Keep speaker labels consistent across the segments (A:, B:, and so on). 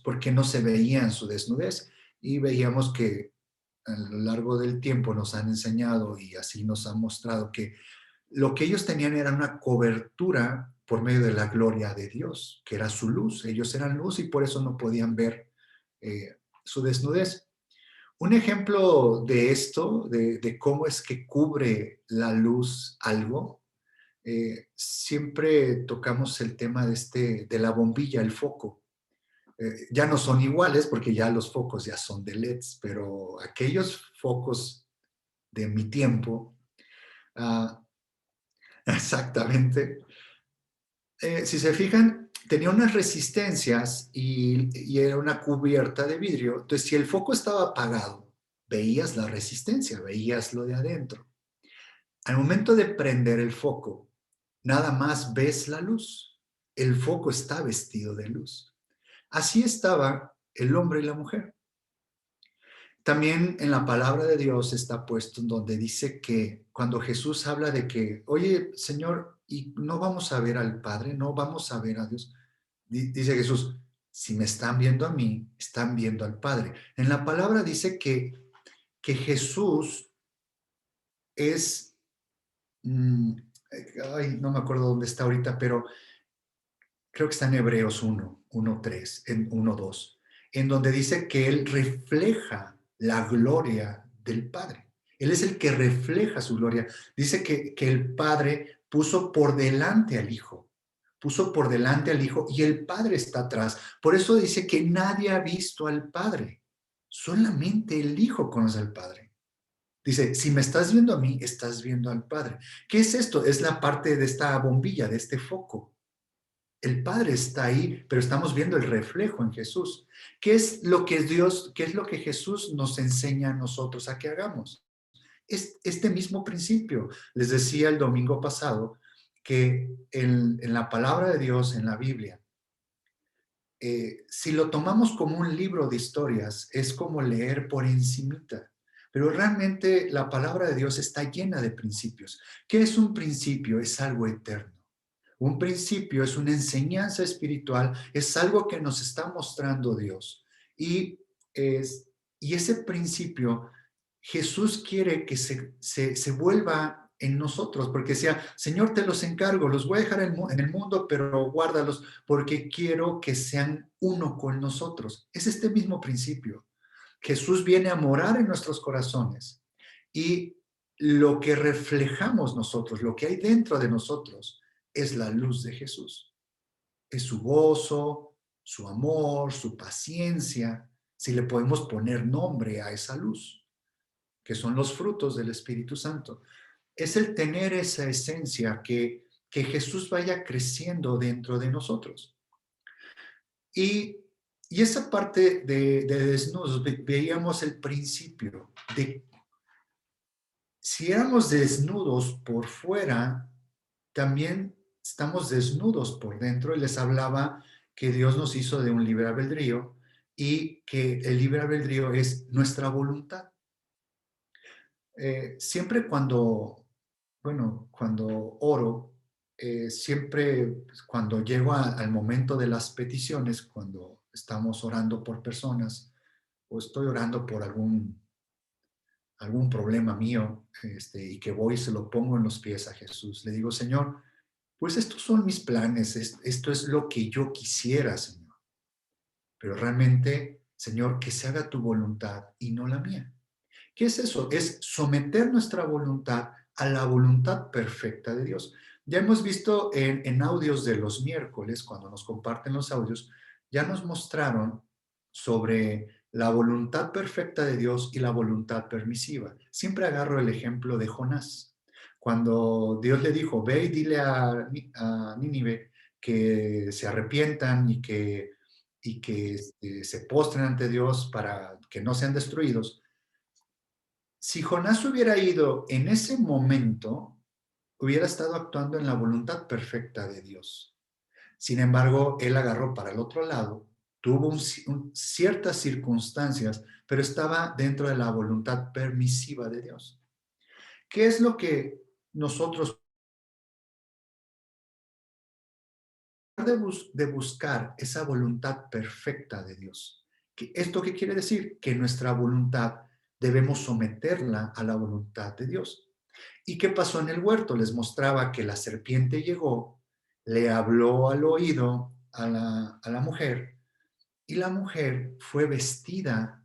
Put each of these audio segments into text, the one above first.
A: porque no se veían su desnudez. Y veíamos que a lo largo del tiempo nos han enseñado y así nos han mostrado que lo que ellos tenían era una cobertura por medio de la gloria de Dios, que era su luz. Ellos eran luz y por eso no podían ver su desnudez. Un ejemplo de esto, de cómo es que cubre la luz algo, siempre tocamos el tema de la bombilla, el foco. Ya no son iguales porque ya los focos ya son de LEDs, pero aquellos focos de mi tiempo, ah, exactamente, si se fijan, tenía unas resistencias y era una cubierta de vidrio. Entonces, si el foco estaba apagado, veías la resistencia, veías lo de adentro. Al momento de prender el foco, nada más ves la luz. El foco está vestido de luz. Así estaba el hombre y la mujer. También en la palabra de Dios está puesto en donde dice que cuando Jesús habla de que, oye, Señor, y no vamos a ver al Padre, no vamos a ver a Dios, dice Jesús, si me están viendo a mí, están viendo al Padre. En la palabra dice que Jesús es, mm, ay, no me acuerdo dónde está ahorita, pero creo que está en Hebreos 1:3, en 1:2, en donde dice que Él refleja la gloria del Padre. Él es el que refleja su gloria. Dice que el Padre puso por delante al Hijo, puso por delante al Hijo y el Padre está atrás. Por eso dice que nadie ha visto al Padre, solamente el Hijo conoce al Padre. Dice, si me estás viendo a mí, estás viendo al Padre. ¿Qué es esto? Es la parte de esta bombilla, de este foco. El Padre está ahí, pero estamos viendo el reflejo en Jesús. ¿Qué es lo que Dios, qué es lo que Jesús nos enseña a nosotros a que hagamos? Es este mismo principio. Les decía el domingo pasado que en la palabra de Dios, en la Biblia, si lo tomamos como un libro de historias, es como leer por encimita. Pero realmente la palabra de Dios está llena de principios. ¿Qué es un principio? Es algo eterno. Un principio es una enseñanza espiritual, es algo que nos está mostrando Dios. Y, es, y ese principio, Jesús quiere que se vuelva en nosotros, porque decía, Señor, te los encargo, los voy a dejar en el mundo, pero guárdalos, porque quiero que sean uno con nosotros. Es este mismo principio. Jesús viene a morar en nuestros corazones y lo que reflejamos nosotros, lo que hay dentro de nosotros, es la luz de Jesús. Es su gozo, su amor, su paciencia, si le podemos poner nombre a esa luz, que son los frutos del Espíritu Santo. Es el tener esa esencia que Jesús vaya creciendo dentro de nosotros. Y, y esa parte de desnudos, veíamos el principio de si éramos desnudos por fuera, también estamos desnudos por dentro. Y les hablaba que Dios nos hizo de un libre albedrío y que el libre albedrío es nuestra voluntad. Siempre cuando oro, siempre cuando llego al momento de las peticiones, cuando estamos orando por personas o estoy orando por algún problema mío, y que voy y se lo pongo en los pies a Jesús. Le digo, Señor, pues estos son mis planes, esto es lo que yo quisiera, Señor. Pero realmente, Señor, que se haga tu voluntad y no la mía. ¿Qué es eso? Es someter nuestra voluntad a la voluntad perfecta de Dios. Ya hemos visto en audios de los miércoles, cuando nos comparten los audios, ya nos mostraron sobre la voluntad perfecta de Dios y la voluntad permisiva. Siempre agarro el ejemplo de Jonás. Cuando Dios le dijo, ve y dile a Nínive que se arrepientan y que se postren ante Dios para que no sean destruidos. Si Jonás hubiera ido en ese momento, hubiera estado actuando en la voluntad perfecta de Dios. Sin embargo, él agarró para el otro lado, tuvo ciertas circunstancias, pero estaba dentro de la voluntad permisiva de Dios. ¿Qué es lo que nosotros de buscar esa voluntad perfecta de Dios. ¿Esto qué quiere decir? Que nuestra voluntad debemos someterla a la voluntad de Dios. ¿Y qué pasó en el huerto? Les mostraba que la serpiente llegó, le habló al oído a la mujer, y la mujer fue vestida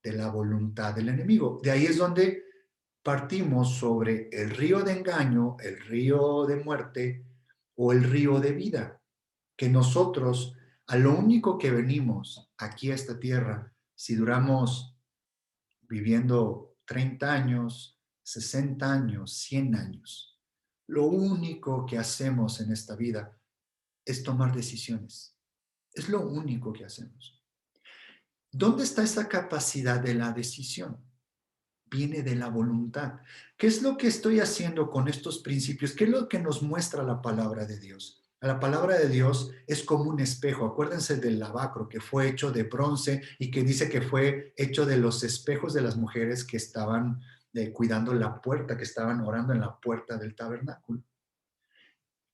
A: de la voluntad del enemigo. De ahí es donde partimos sobre el río de engaño, el río de muerte o el río de vida, que nosotros a lo único que venimos aquí a esta tierra, si duramos viviendo 30 años, 60 años, 100 años, lo único que hacemos en esta vida es tomar decisiones. Es lo único que hacemos. ¿Dónde está esa capacidad de la decisión? Viene de la voluntad. ¿Qué es lo que estoy haciendo con estos principios? ¿Qué es lo que nos muestra la palabra de Dios? La palabra de Dios es como un espejo. Acuérdense del lavacro que fue hecho de bronce y que dice que fue hecho de los espejos de las mujeres que estaban cuidando la puerta, que estaban orando en la puerta del tabernáculo.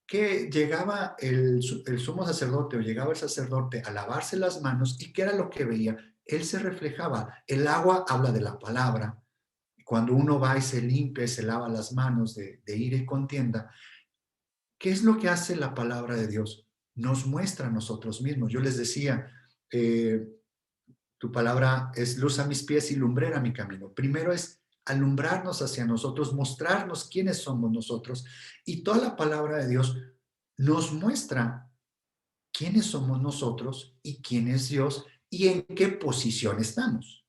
A: Que llegaba el sumo sacerdote o llegaba el sacerdote a lavarse las manos y ¿qué era lo que veía? Él se reflejaba. El agua habla de la palabra. Cuando uno va y se limpia y se lava las manos de ira y contienda, ¿qué es lo que hace la palabra de Dios? Nos muestra a nosotros mismos. Yo les decía, eh, tu palabra es luz a mis pies y lumbrera a mi camino. Primero es alumbrarnos hacia nosotros, mostrarnos quiénes somos nosotros. Y toda la palabra de Dios nos muestra quiénes somos nosotros y quién es Dios y en qué posición estamos.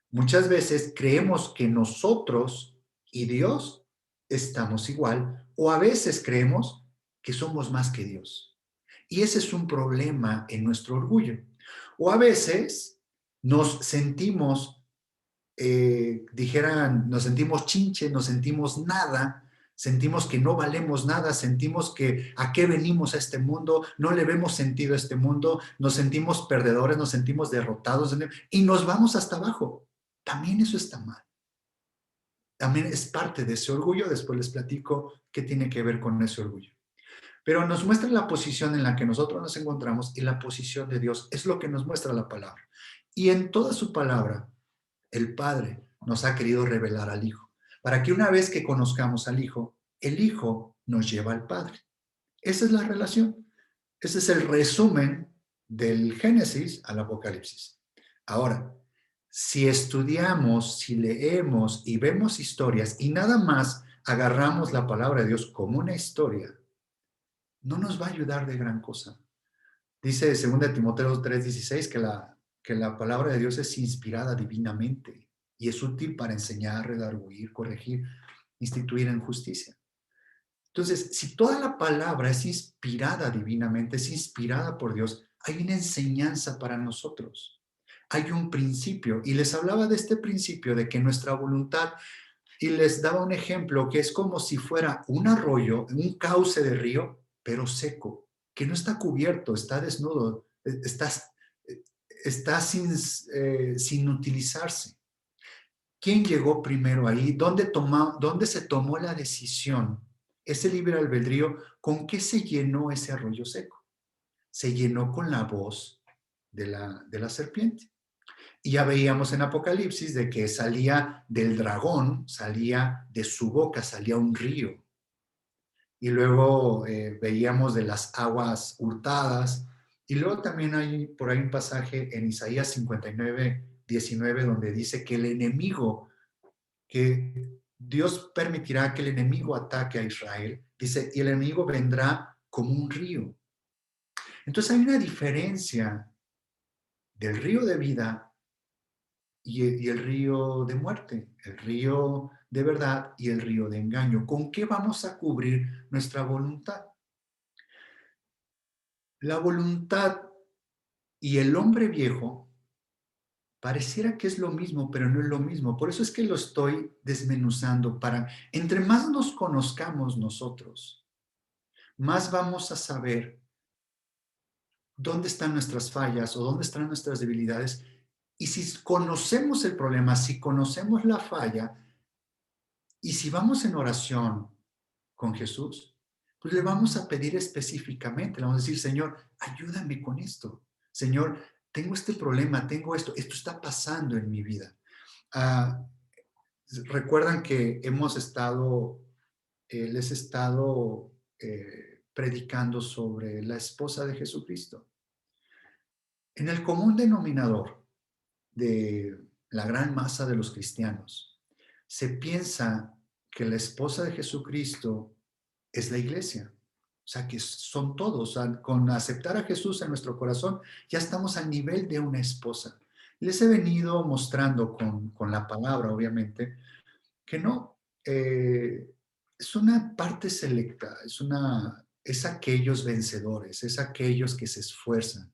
A: Muchas veces creemos que nosotros y Dios estamos igual, o a veces creemos que somos más que Dios. Y ese es un problema en nuestro orgullo. O a veces nos sentimos, dijeran, nos sentimos chinche, nos sentimos nada, sentimos que no valemos nada, sentimos que a qué venimos a este mundo, no le vemos sentido a este mundo, nos sentimos perdedores, nos sentimos derrotados y nos vamos hasta abajo. También eso está mal. También es parte de ese orgullo. Después les platico qué tiene que ver con ese orgullo. Pero nos muestra la posición en la que nosotros nos encontramos y la posición de Dios. Es lo que nos muestra la palabra. Y en toda su palabra, el Padre nos ha querido revelar al Hijo. Para que una vez que conozcamos al Hijo, el Hijo nos lleva al Padre. Esa es la relación. Ese es el resumen del Génesis al Apocalipsis. Ahora, si estudiamos, si leemos y vemos historias y nada más agarramos la palabra de Dios como una historia, no nos va a ayudar de gran cosa. Dice 2 Timoteo 3:16 que la palabra de Dios es inspirada divinamente y es útil para enseñar, redarguir, corregir, instituir en justicia. Entonces, si toda la palabra es inspirada divinamente, es inspirada por Dios, hay una enseñanza para nosotros. Hay un principio. Y les hablaba de este principio de que nuestra voluntad, y les daba un ejemplo que es como si fuera un arroyo, un cauce de río, pero seco, que no está cubierto, está desnudo, está sin utilizarse. ¿Quién llegó primero ahí? ¿Dónde se tomó la decisión? Ese libre albedrío, ¿con qué se llenó ese arroyo seco? Se llenó con la voz de la serpiente. Y ya veíamos en Apocalipsis de que salía del dragón, salía de su boca, salía un río. Y luego veíamos de las aguas hurtadas. Y luego también hay por ahí un pasaje en Isaías 59:19 donde dice que el enemigo, que Dios permitirá que el enemigo ataque a Israel. Dice, y el enemigo vendrá como un río. Entonces hay una diferencia del río de vida y el río de muerte, el río de verdad y el río de engaño. ¿Con qué vamos a cubrir nuestra voluntad? La voluntad y el hombre viejo pareciera que es lo mismo, pero no es lo mismo. Por eso es que lo estoy desmenuzando para, entre más nos conozcamos nosotros, más vamos a saber dónde están nuestras fallas o dónde están nuestras debilidades. Y si conocemos el problema, si conocemos la falla, y si vamos en oración con Jesús, pues le vamos a pedir específicamente, le vamos a decir, Señor, ayúdame con esto. Señor, tengo este problema, tengo esto está pasando en mi vida. Ah, recuerdan que les he estado predicando sobre la esposa de Jesucristo. En el común denominador de la gran masa de los cristianos, se piensa que la esposa de Jesucristo es la iglesia. O sea, que son todos. O sea, con aceptar a Jesús en nuestro corazón, ya estamos al nivel de una esposa. Les he venido mostrando con la palabra, obviamente, que no. Es una parte selecta, es aquellos vencedores, es aquellos que se esfuerzan.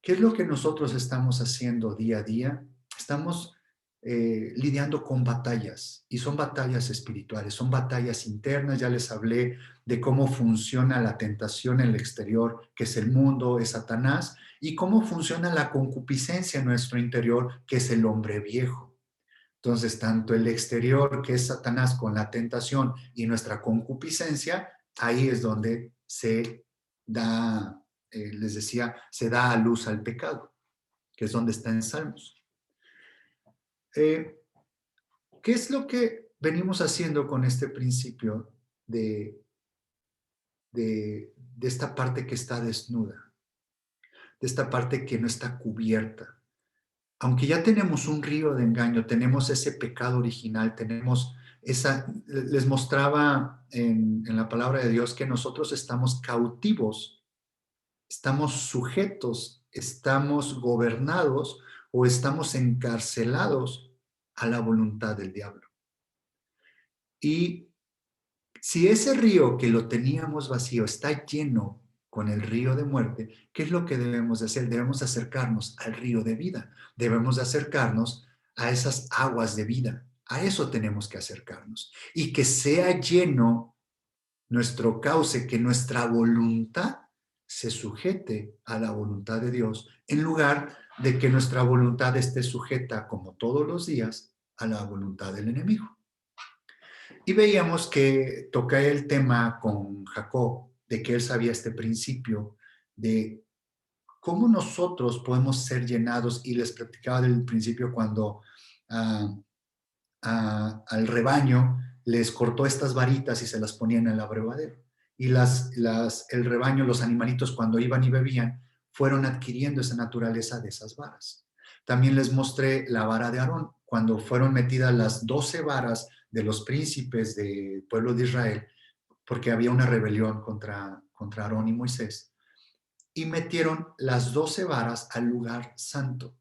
A: ¿Qué es lo que nosotros estamos haciendo día a día? Estamos lidiando con batallas, y son batallas espirituales, son batallas internas. Ya les hablé de cómo funciona la tentación en el exterior, que es el mundo, es Satanás, y cómo funciona la concupiscencia en nuestro interior, que es el hombre viejo. Entonces, tanto el exterior, que es Satanás, con la tentación, y nuestra concupiscencia, ahí es donde se da, les decía, se da a luz al pecado, que es donde está en Salmos. Eh, ¿Qué es lo que venimos haciendo con este principio de, de esta parte que está desnuda, de esta parte que no está cubierta? Aunque ya tenemos un río de engaño, tenemos ese pecado original, tenemos les mostraba en la palabra de Dios que nosotros estamos cautivos, estamos sujetos, estamos gobernados o estamos encarcelados a la voluntad del diablo. Y si ese río que lo teníamos vacío está lleno con el río de muerte, ¿qué es lo que debemos de hacer? Debemos acercarnos al río de vida. Debemos de acercarnos a esas aguas de vida. A eso tenemos que acercarnos. Y que sea lleno nuestro cauce, que nuestra voluntad se sujete a la voluntad de Dios, en lugar de que nuestra voluntad esté sujeta, como todos los días, a la voluntad del enemigo. Y veíamos que toqué el tema con Jacob, de que él sabía este principio de cómo nosotros podemos ser llenados, y les platicaba del principio cuando al rebaño les cortó estas varitas y se las ponían en el abrevadero. Y el rebaño, los animalitos, cuando iban y bebían, fueron adquiriendo esa naturaleza de esas varas. También les mostré la vara de Aarón, cuando fueron metidas las 12 varas de los príncipes del pueblo de Israel, porque había una rebelión contra Aarón y Moisés, y metieron las 12 varas al lugar santo.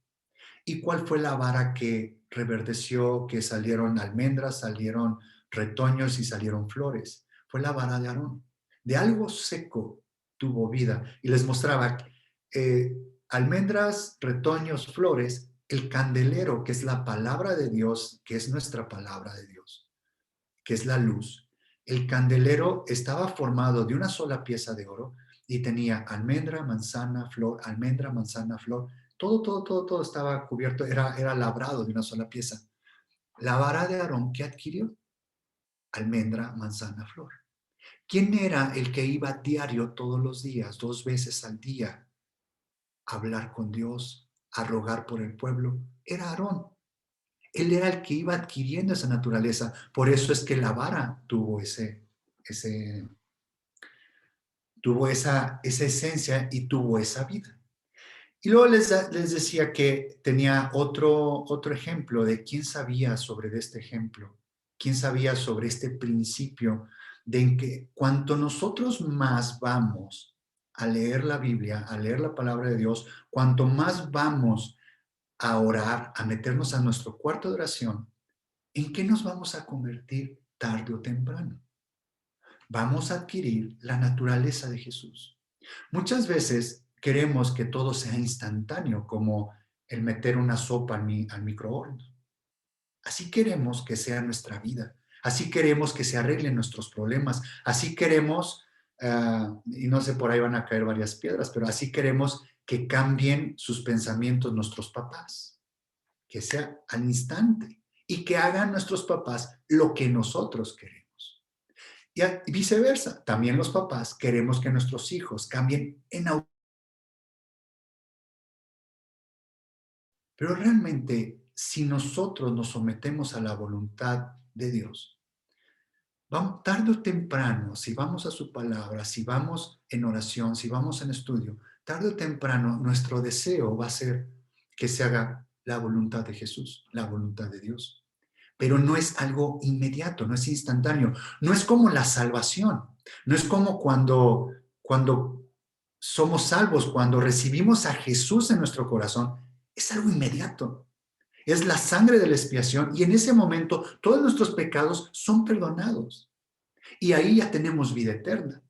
A: ¿Y cuál fue la vara que reverdeció, que salieron almendras, salieron retoños y salieron flores? Fue la vara de Aarón. De algo seco tuvo vida. Y les mostraba almendras, retoños, flores, el candelero, que es la palabra de Dios, que es nuestra palabra de Dios, que es la luz. El candelero estaba formado de una sola pieza de oro y tenía almendra, manzana, flor, almendra, manzana, flor. Todo estaba cubierto, era labrado de una sola pieza. La vara de Aarón, ¿qué adquirió? Almendra, manzana, flor. ¿Quién era el que iba diario todos los días, 2 veces al día, a hablar con Dios, a rogar por el pueblo? Era Aarón. Él era el que iba adquiriendo esa naturaleza. Por eso es que la vara ese, tuvo esa esencia y tuvo esa vida. Y luego les decía que tenía otro ejemplo de quién sabía sobre este ejemplo, quién sabía sobre este principio de que cuanto nosotros más vamos a leer la Biblia, a leer la palabra de Dios, cuanto más vamos a orar, a meternos a nuestro cuarto de oración, ¿en qué nos vamos a convertir tarde o temprano? Vamos a adquirir la naturaleza de Jesús. Muchas veces queremos que todo sea instantáneo, como el meter una sopa al microondas. Así queremos que sea nuestra vida. Así queremos que se arreglen nuestros problemas. Así queremos, y no sé, por ahí van a caer varias piedras, pero así queremos que cambien sus pensamientos nuestros papás. Que sea al instante y que hagan nuestros papás lo que nosotros queremos. Y viceversa, también los papás queremos que nuestros hijos cambien en automático. Pero realmente, si nosotros nos sometemos a la voluntad de Dios, vamos, tarde o temprano, si vamos a su palabra, si vamos en oración, si vamos en estudio, tarde o temprano nuestro deseo va a ser que se haga la voluntad de Jesús, la voluntad de Dios. Pero no es algo inmediato, no es instantáneo, no es como la salvación, no es como cuando somos salvos, cuando recibimos a Jesús en nuestro corazón, es algo inmediato. Es la sangre de la expiación y en ese momento todos nuestros pecados son perdonados y ahí ya tenemos vida eterna.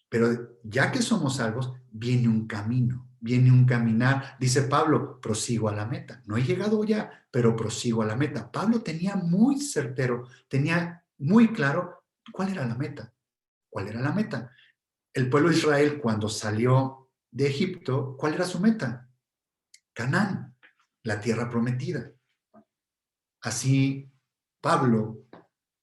A: Pero ya que somos salvos, viene un camino, viene un caminar. Dice Pablo, prosigo a la meta. No he llegado ya, pero prosigo a la meta. Pablo tenía muy certero, tenía muy claro cuál era la meta. ¿Cuál era la meta? El pueblo de Israel cuando salió de Egipto, ¿cuál era su meta? Canaán, la tierra prometida. Así, Pablo,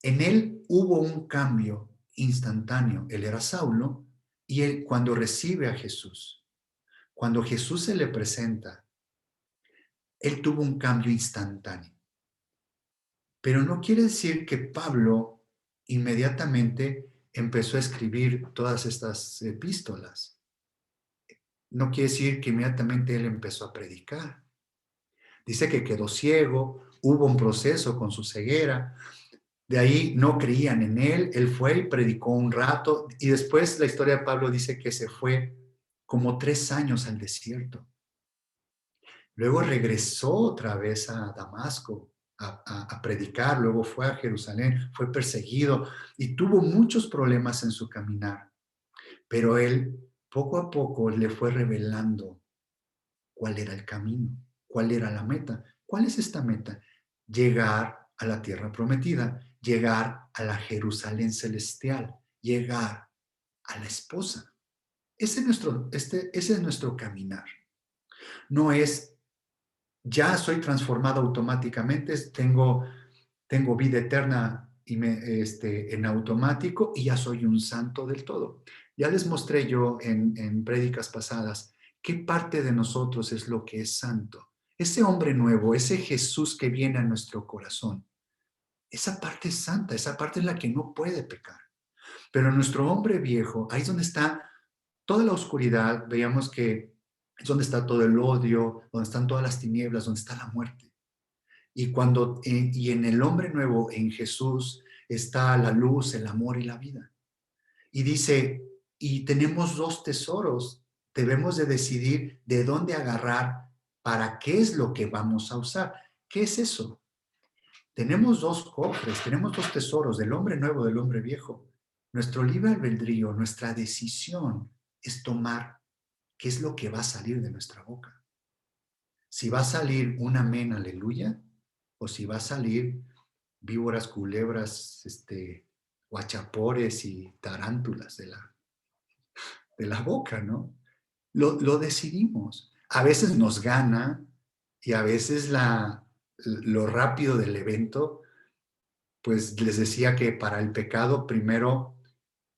A: en él hubo un cambio instantáneo. Él era Saulo y él cuando recibe a Jesús, cuando Jesús se le presenta, él tuvo un cambio instantáneo. Pero no quiere decir que Pablo inmediatamente empezó a escribir todas estas epístolas. No quiere decir que inmediatamente él empezó a predicar. Dice que quedó ciego, hubo un proceso con su ceguera, de ahí no creían en él, él fue y predicó un rato y después la historia de Pablo dice que se fue como 3 años al desierto. Luego regresó otra vez a Damasco a predicar, luego fue a Jerusalén, fue perseguido y tuvo muchos problemas en su caminar. Pero él poco a poco le fue revelando cuál era el camino, cuál era la meta. ¿Cuál es esta meta? Llegar a la tierra prometida, llegar a la Jerusalén celestial, llegar a la esposa. Ese es nuestro caminar. No es, ya soy transformado automáticamente, tengo vida eterna en automático y ya soy un santo del todo. Ya les mostré yo en prédicas pasadas qué parte de nosotros es lo que es santo. Ese hombre nuevo, ese Jesús que viene a nuestro corazón, esa parte es santa, esa parte es la que no puede pecar. Pero nuestro hombre viejo, ahí es donde está toda la oscuridad, veíamos que es donde está todo el odio, donde están todas las tinieblas, donde está la muerte. Y en el hombre nuevo, en Jesús, está la luz, el amor y la vida. Y dice, y tenemos dos tesoros, debemos de decidir de dónde agarrar para qué es lo que vamos a usar. ¿Qué es eso? Tenemos dos cofres, tenemos dos tesoros, del hombre nuevo, del hombre viejo. Nuestro libre albedrío, nuestra decisión es tomar qué es lo que va a salir de nuestra boca. Si va a salir un amén, aleluya, o si va a salir víboras, culebras, guachapores y tarántulas de la boca, ¿no? Lo decidimos. A veces nos gana y a veces lo rápido del evento, pues les decía que para el pecado primero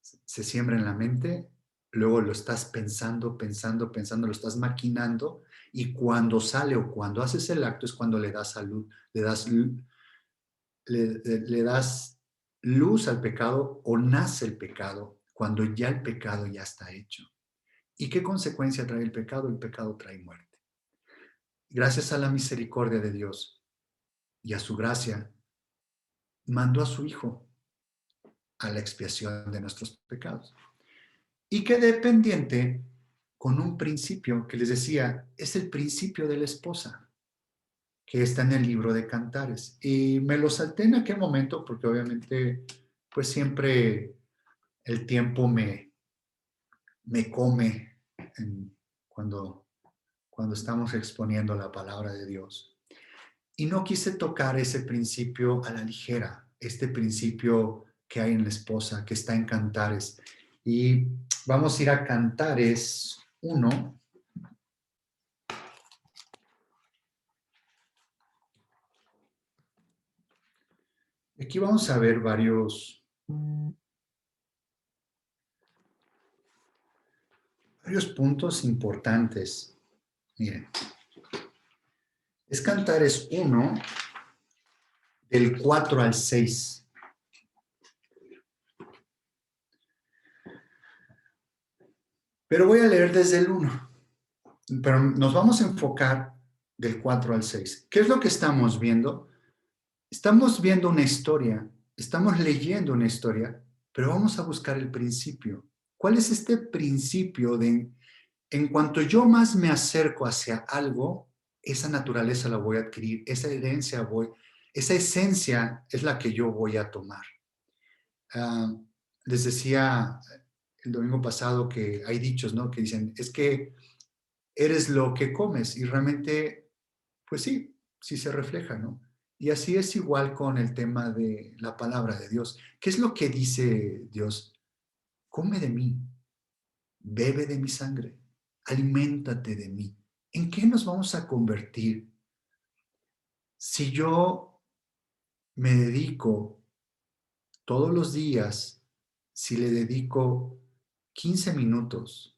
A: se siembra en la mente, luego lo estás pensando, pensando, pensando, lo estás maquinando y cuando sale o cuando haces el acto es cuando le das salud, le das luz al pecado o nace el pecado cuando ya el pecado ya está hecho. ¿Y qué consecuencia trae el pecado? El pecado trae muerte. Gracias a la misericordia de Dios y a su gracia, mandó a su Hijo a la expiación de nuestros pecados. Y quedé pendiente con un principio que les decía, es el principio de la esposa, que está en el libro de Cantares. Y me lo salté en aquel momento porque obviamente, pues siempre el tiempo me come cuando, cuando estamos exponiendo la palabra de Dios. Y no quise tocar ese principio a la ligera, este principio que hay en la esposa, que está en Cantares. Y vamos a ir a Cantares 1. Aquí vamos a ver varios varios puntos importantes. Miren, es Cantares 1, del 4 al 6. Pero voy a leer desde el 1. Pero nos vamos a enfocar del 4 al 6. ¿Qué es lo que estamos viendo? Estamos viendo una historia, estamos leyendo una historia, pero vamos a buscar el principio. ¿Cuál es este principio de en cuanto yo más me acerco hacia algo, esa naturaleza la voy a adquirir, esa herencia esa esencia es la que yo voy a tomar? Ah, les decía el domingo pasado que hay dichos, ¿no? Que dicen, es que eres lo que comes y realmente, pues sí, sí se refleja, ¿no? Y así es igual con el tema de la palabra de Dios. ¿Qué es lo que dice Dios? Come de mí, bebe de mi sangre, aliméntate de mí. ¿En qué nos vamos a convertir si yo me dedico todos los días, si le dedico 15 minutos,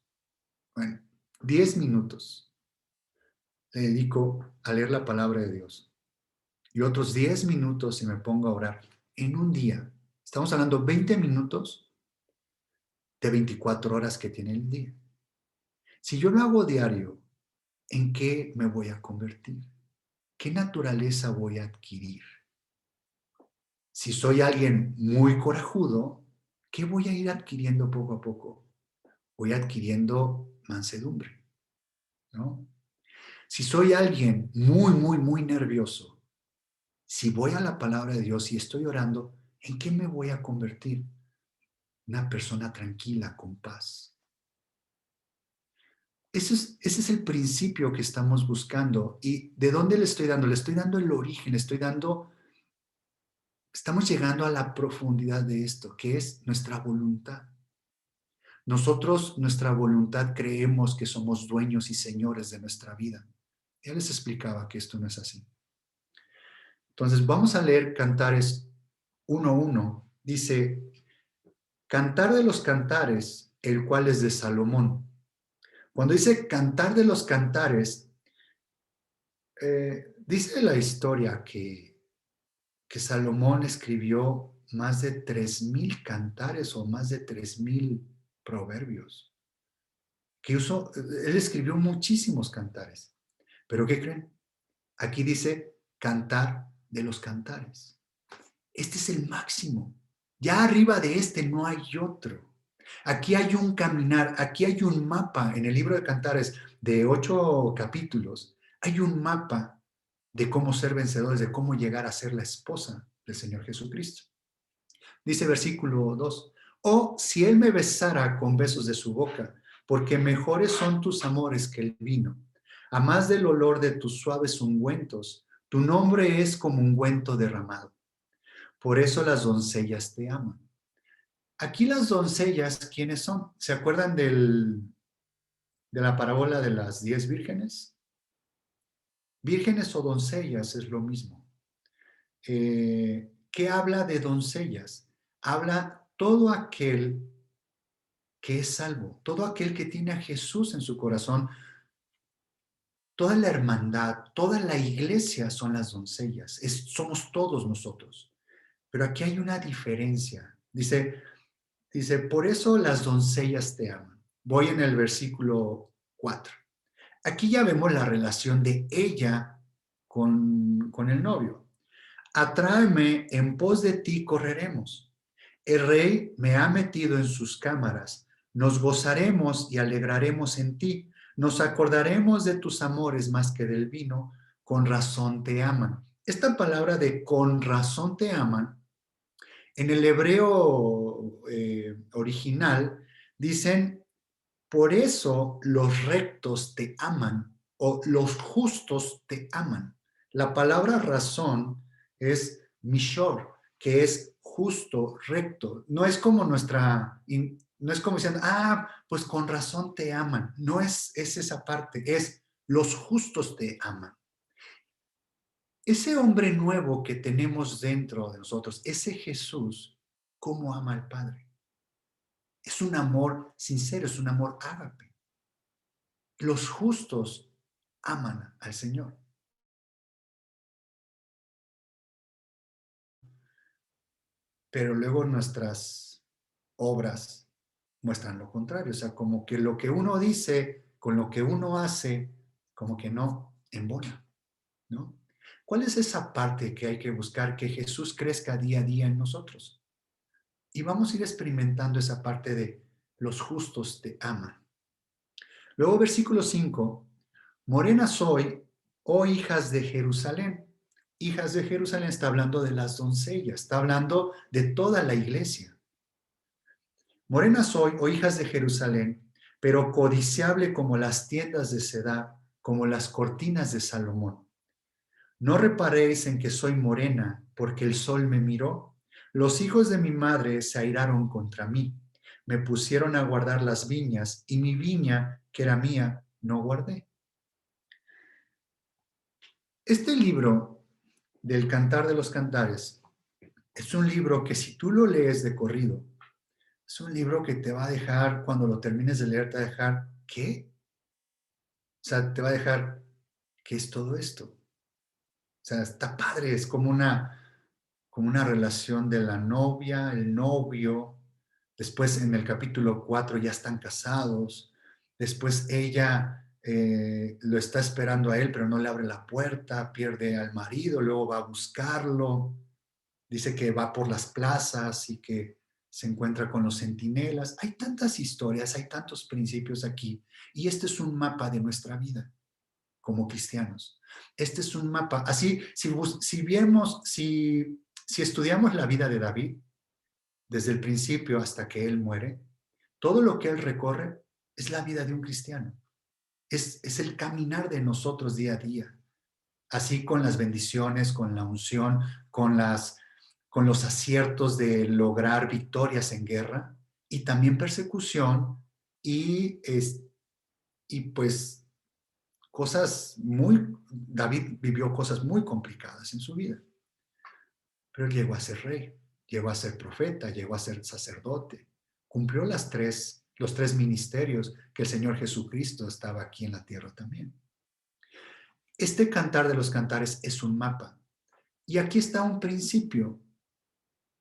A: bueno, 10 minutos, le dedico a leer la palabra de Dios y otros 10 minutos si me pongo a orar en un día? Estamos hablando 20 minutos de 24 horas que tiene el día. Si yo lo hago diario, ¿en qué me voy a convertir? ¿Qué naturaleza voy a adquirir? Si soy alguien muy corajudo, ¿qué voy a ir adquiriendo poco a poco? Voy adquiriendo mansedumbre, ¿no? Si soy alguien muy, muy, muy nervioso, si voy a la palabra de Dios y estoy orando, ¿en qué me voy a convertir? Una persona tranquila, con paz. Ese es el principio que estamos buscando. ¿Y de dónde le estoy dando? Le estoy dando el origen, estamos llegando a la profundidad de esto, que es nuestra voluntad. Nosotros, nuestra voluntad, creemos que somos dueños y señores de nuestra vida. Ya les explicaba que esto no es así. Entonces, vamos a leer Cantares 1:1. Dice, Cantar de los Cantares, el cual es de Salomón. Cuando dice Cantar de los Cantares, dice la historia que Salomón escribió más de 3,000 cantares o más de 3,000 proverbios. Él escribió muchísimos cantares. ¿Pero qué creen? Aquí dice cantar de los cantares. Este es el máximo. Ya arriba de este no hay otro. Aquí hay un caminar, aquí hay un mapa en el libro de Cantares de 8 capítulos. Hay un mapa de cómo ser vencedores, de cómo llegar a ser la esposa del Señor Jesucristo. Dice versículo 2, oh, si Él me besara con besos de su boca, porque mejores son tus amores que el vino, a más del olor de tus suaves ungüentos, tu nombre es como ungüento derramado. Por eso las doncellas te aman. Aquí las doncellas, ¿quiénes son? ¿Se acuerdan de la parábola de las 10 vírgenes? Vírgenes o doncellas es lo mismo. ¿Qué habla de doncellas? Habla todo aquel que es salvo, todo aquel que tiene a Jesús en su corazón. Toda la hermandad, toda la iglesia son las doncellas, somos todos nosotros. Pero aquí hay una diferencia. Dice, por eso las doncellas te aman. Voy en el versículo 4. Aquí ya vemos la relación de ella con el novio. Atráeme, en pos de ti correremos. El rey me ha metido en sus cámaras. Nos gozaremos y alegraremos en ti. Nos acordaremos de tus amores más que del vino. Con razón te aman. Esta palabra de con razón te aman, en el hebreo original, dicen, por eso los rectos te aman o los justos te aman. La palabra razón es mishor, que es justo, recto. No es como no es como diciendo, pues con razón te aman. No es esa parte, es los justos te aman. Ese hombre nuevo que tenemos dentro de nosotros, ese Jesús, ¿cómo ama al Padre? Es un amor sincero, es un amor ágape. Los justos aman al Señor. Pero luego nuestras obras muestran lo contrario. O sea, como que lo que uno dice con lo que uno hace, como que no embona, ¿no? ¿Cuál es esa parte que hay que buscar que Jesús crezca día a día en nosotros? Y vamos a ir experimentando esa parte de los justos te aman. Luego, versículo 5, morena soy, oh hijas de Jerusalén. Hijas de Jerusalén está hablando de las doncellas, está hablando de toda la iglesia. Morena soy, oh hijas de Jerusalén, pero codiciable como las tiendas de Cedar, como las cortinas de Salomón. No reparéis en que soy morena, porque el sol me miró. Los hijos de mi madre se airaron contra mí. Me pusieron a guardar las viñas, y mi viña, que era mía, no guardé. Este libro del Cantar de los Cantares es un libro que si tú lo lees de corrido, es un libro que te va a dejar, cuando lo termines de leer, te va a dejar, ¿qué? O sea, te va a dejar, ¿qué es todo esto? O sea, está padre, es como una relación de la novia, el novio. Después en el capítulo 4 ya están casados. Después ella lo está esperando a él, pero no le abre la puerta, pierde al marido, luego va a buscarlo. Dice que va por las plazas y que se encuentra con los centinelas. Hay tantas historias, hay tantos principios aquí. Y este es un mapa de nuestra vida como cristianos. Este es un mapa. Así, si estudiamos la vida de David, desde el principio hasta que él muere, todo lo que él recorre es la vida de un cristiano. Es el caminar de nosotros día a día. Así con las bendiciones, con la unción, con los aciertos de lograr victorias en guerra y también persecución y, y pues David vivió cosas muy complicadas en su vida, pero él llegó a ser rey, llegó a ser profeta, llegó a ser sacerdote, cumplió los tres ministerios que el Señor Jesucristo estaba aquí en la tierra también. Este cantar de los cantares es un mapa. Y aquí está un principio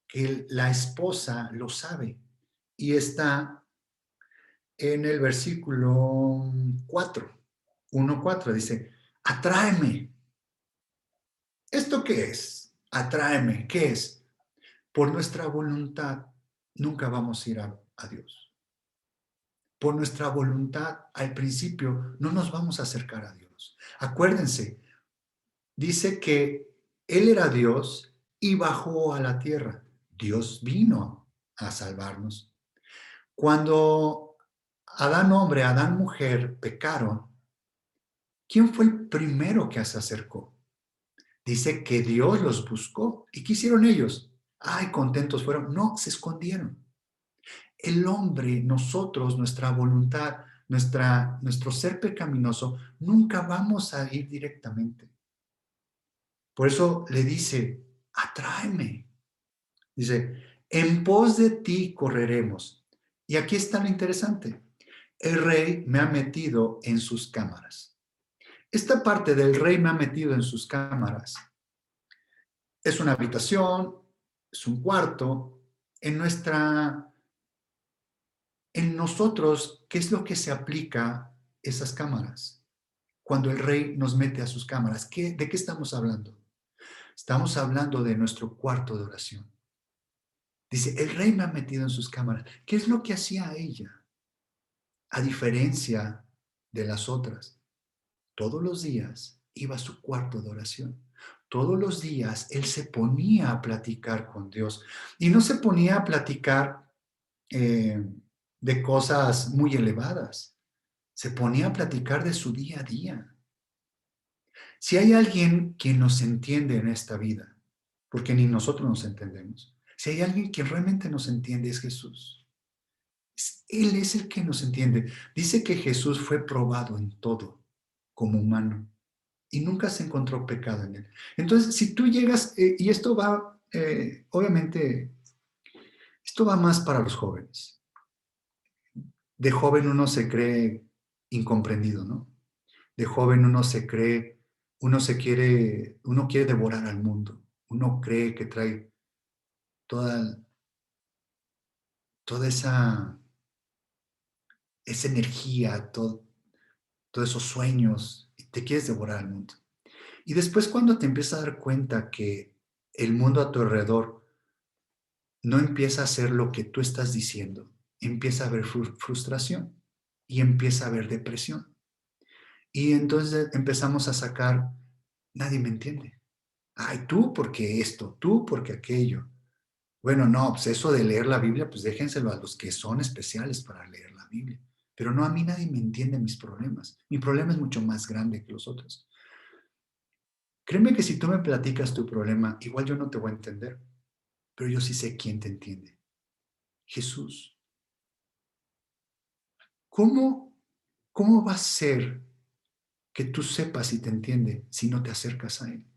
A: que la esposa lo sabe y está en el versículo 4, 1:4 dice, atráeme. ¿Esto qué es? Atráeme. ¿Qué es? Por nuestra voluntad nunca vamos a ir a Dios. Por nuestra voluntad al principio no nos vamos a acercar a Dios. Acuérdense, dice que Él era Dios y bajó a la tierra. Dios vino a salvarnos. Cuando Adán hombre, Adán mujer pecaron, ¿quién fue el primero que se acercó? Dice que Dios los buscó. ¿Y qué hicieron ellos? Ay, contentos fueron. No, se escondieron. El hombre, nosotros, nuestra voluntad, nuestro ser pecaminoso, nunca vamos a ir directamente. Por eso le dice, atráeme. Dice, en pos de ti correremos. Y aquí está lo interesante. El rey me ha metido en sus cámaras. Esta parte del rey me ha metido en sus cámaras es una habitación, es un cuarto. En nosotros, ¿qué es lo que se aplica esas cámaras? Cuando el rey nos mete a sus cámaras, ¿de qué estamos hablando? Estamos hablando de nuestro cuarto de oración. Dice, el rey me ha metido en sus cámaras. ¿Qué es lo que hacía ella? A diferencia de las otras, todos los días iba a su cuarto de oración. Todos los días él se ponía a platicar con Dios y no se ponía a platicar eh, de cosas muy elevadas. Se ponía a platicar de su día a día. Si hay alguien quien nos entiende en esta vida, porque ni nosotros nos entendemos, si hay alguien que realmente nos entiende es Jesús. Él es el que nos entiende. Dice que Jesús fue probado en todo como humano y nunca se encontró pecado en él. Entonces, si tú llegas, y esto va, obviamente, esto va más para los jóvenes. De joven uno se cree incomprendido, ¿no? De joven uno quiere devorar al mundo. Uno cree que trae toda, toda esa energía, todos esos sueños, y te quieres devorar al mundo. Y después cuando te empiezas a dar cuenta que el mundo a tu alrededor no empieza a hacer lo que tú estás diciendo, empieza a haber frustración y empieza a haber depresión. Y entonces empezamos a sacar, nadie me entiende. Ay, tú porque esto, tú porque aquello. Bueno, no, pues eso de leer la Biblia, pues déjenselo a los que son especiales para leer la Biblia. Pero no, a mí nadie me entiende mis problemas. Mi problema es mucho más grande que los otros. Créeme que si tú me platicas tu problema, igual yo no te voy a entender, pero yo sí sé quién te entiende. Jesús. ¿Cómo, cómo va a ser que tú sepas y te entiende si no te acercas a Él?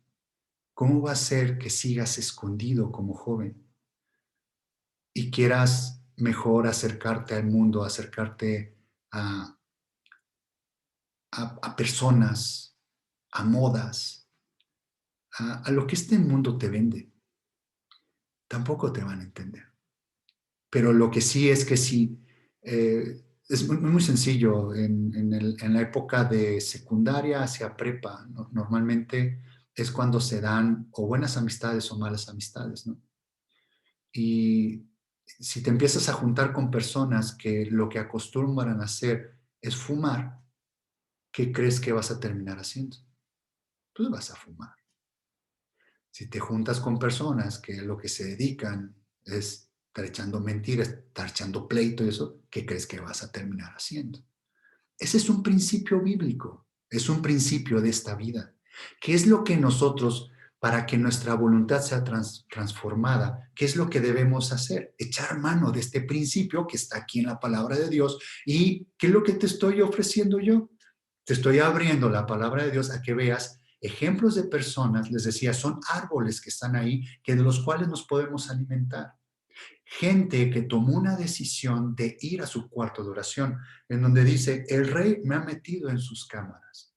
A: ¿Cómo va a ser que sigas escondido como joven y quieras mejor acercarte al mundo, acercarte a, a personas, a modas, a lo que este mundo te vende? Tampoco te van a entender. Pero lo que sí es que sí, es muy sencillo. En la época de secundaria hacia prepa, ¿no? Normalmente es cuando se dan o buenas amistades o malas amistades, ¿no? Y si te empiezas a juntar con personas que lo que acostumbran a hacer es fumar, ¿qué crees que vas a terminar haciendo? Pues vas a fumar. Si te juntas con personas que lo que se dedican es estar echando mentiras, estar echando pleito y eso, ¿qué crees que vas a terminar haciendo? Ese es un principio bíblico, es un principio de esta vida. ¿Qué es lo que nosotros, para que nuestra voluntad sea transformada, qué es lo que debemos hacer? Echar mano de este principio que está aquí en la palabra de Dios. ¿Y qué es lo que te estoy ofreciendo yo? Te estoy abriendo la palabra de Dios a que veas ejemplos de personas, les decía, son árboles que están ahí, que de los cuales nos podemos alimentar. Gente que tomó una decisión de ir a su cuarto de oración, en donde dice, el rey me ha metido en sus cámaras.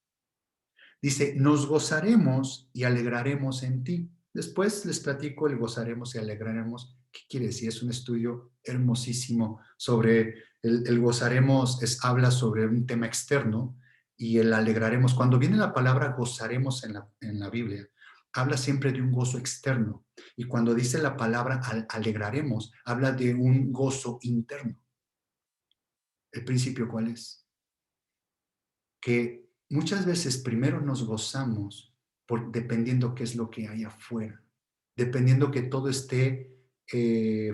A: Dice, nos gozaremos y alegraremos en ti. Después les platico el gozaremos y alegraremos. ¿Qué quiere decir? Es un estudio hermosísimo sobre el gozaremos, habla sobre un tema externo, y el alegraremos. Cuando viene la palabra gozaremos en la Biblia, habla siempre de un gozo externo. Y cuando dice la palabra alegraremos, habla de un gozo interno. ¿El principio cuál es? Que muchas veces primero nos gozamos dependiendo qué es lo que hay afuera, dependiendo que todo esté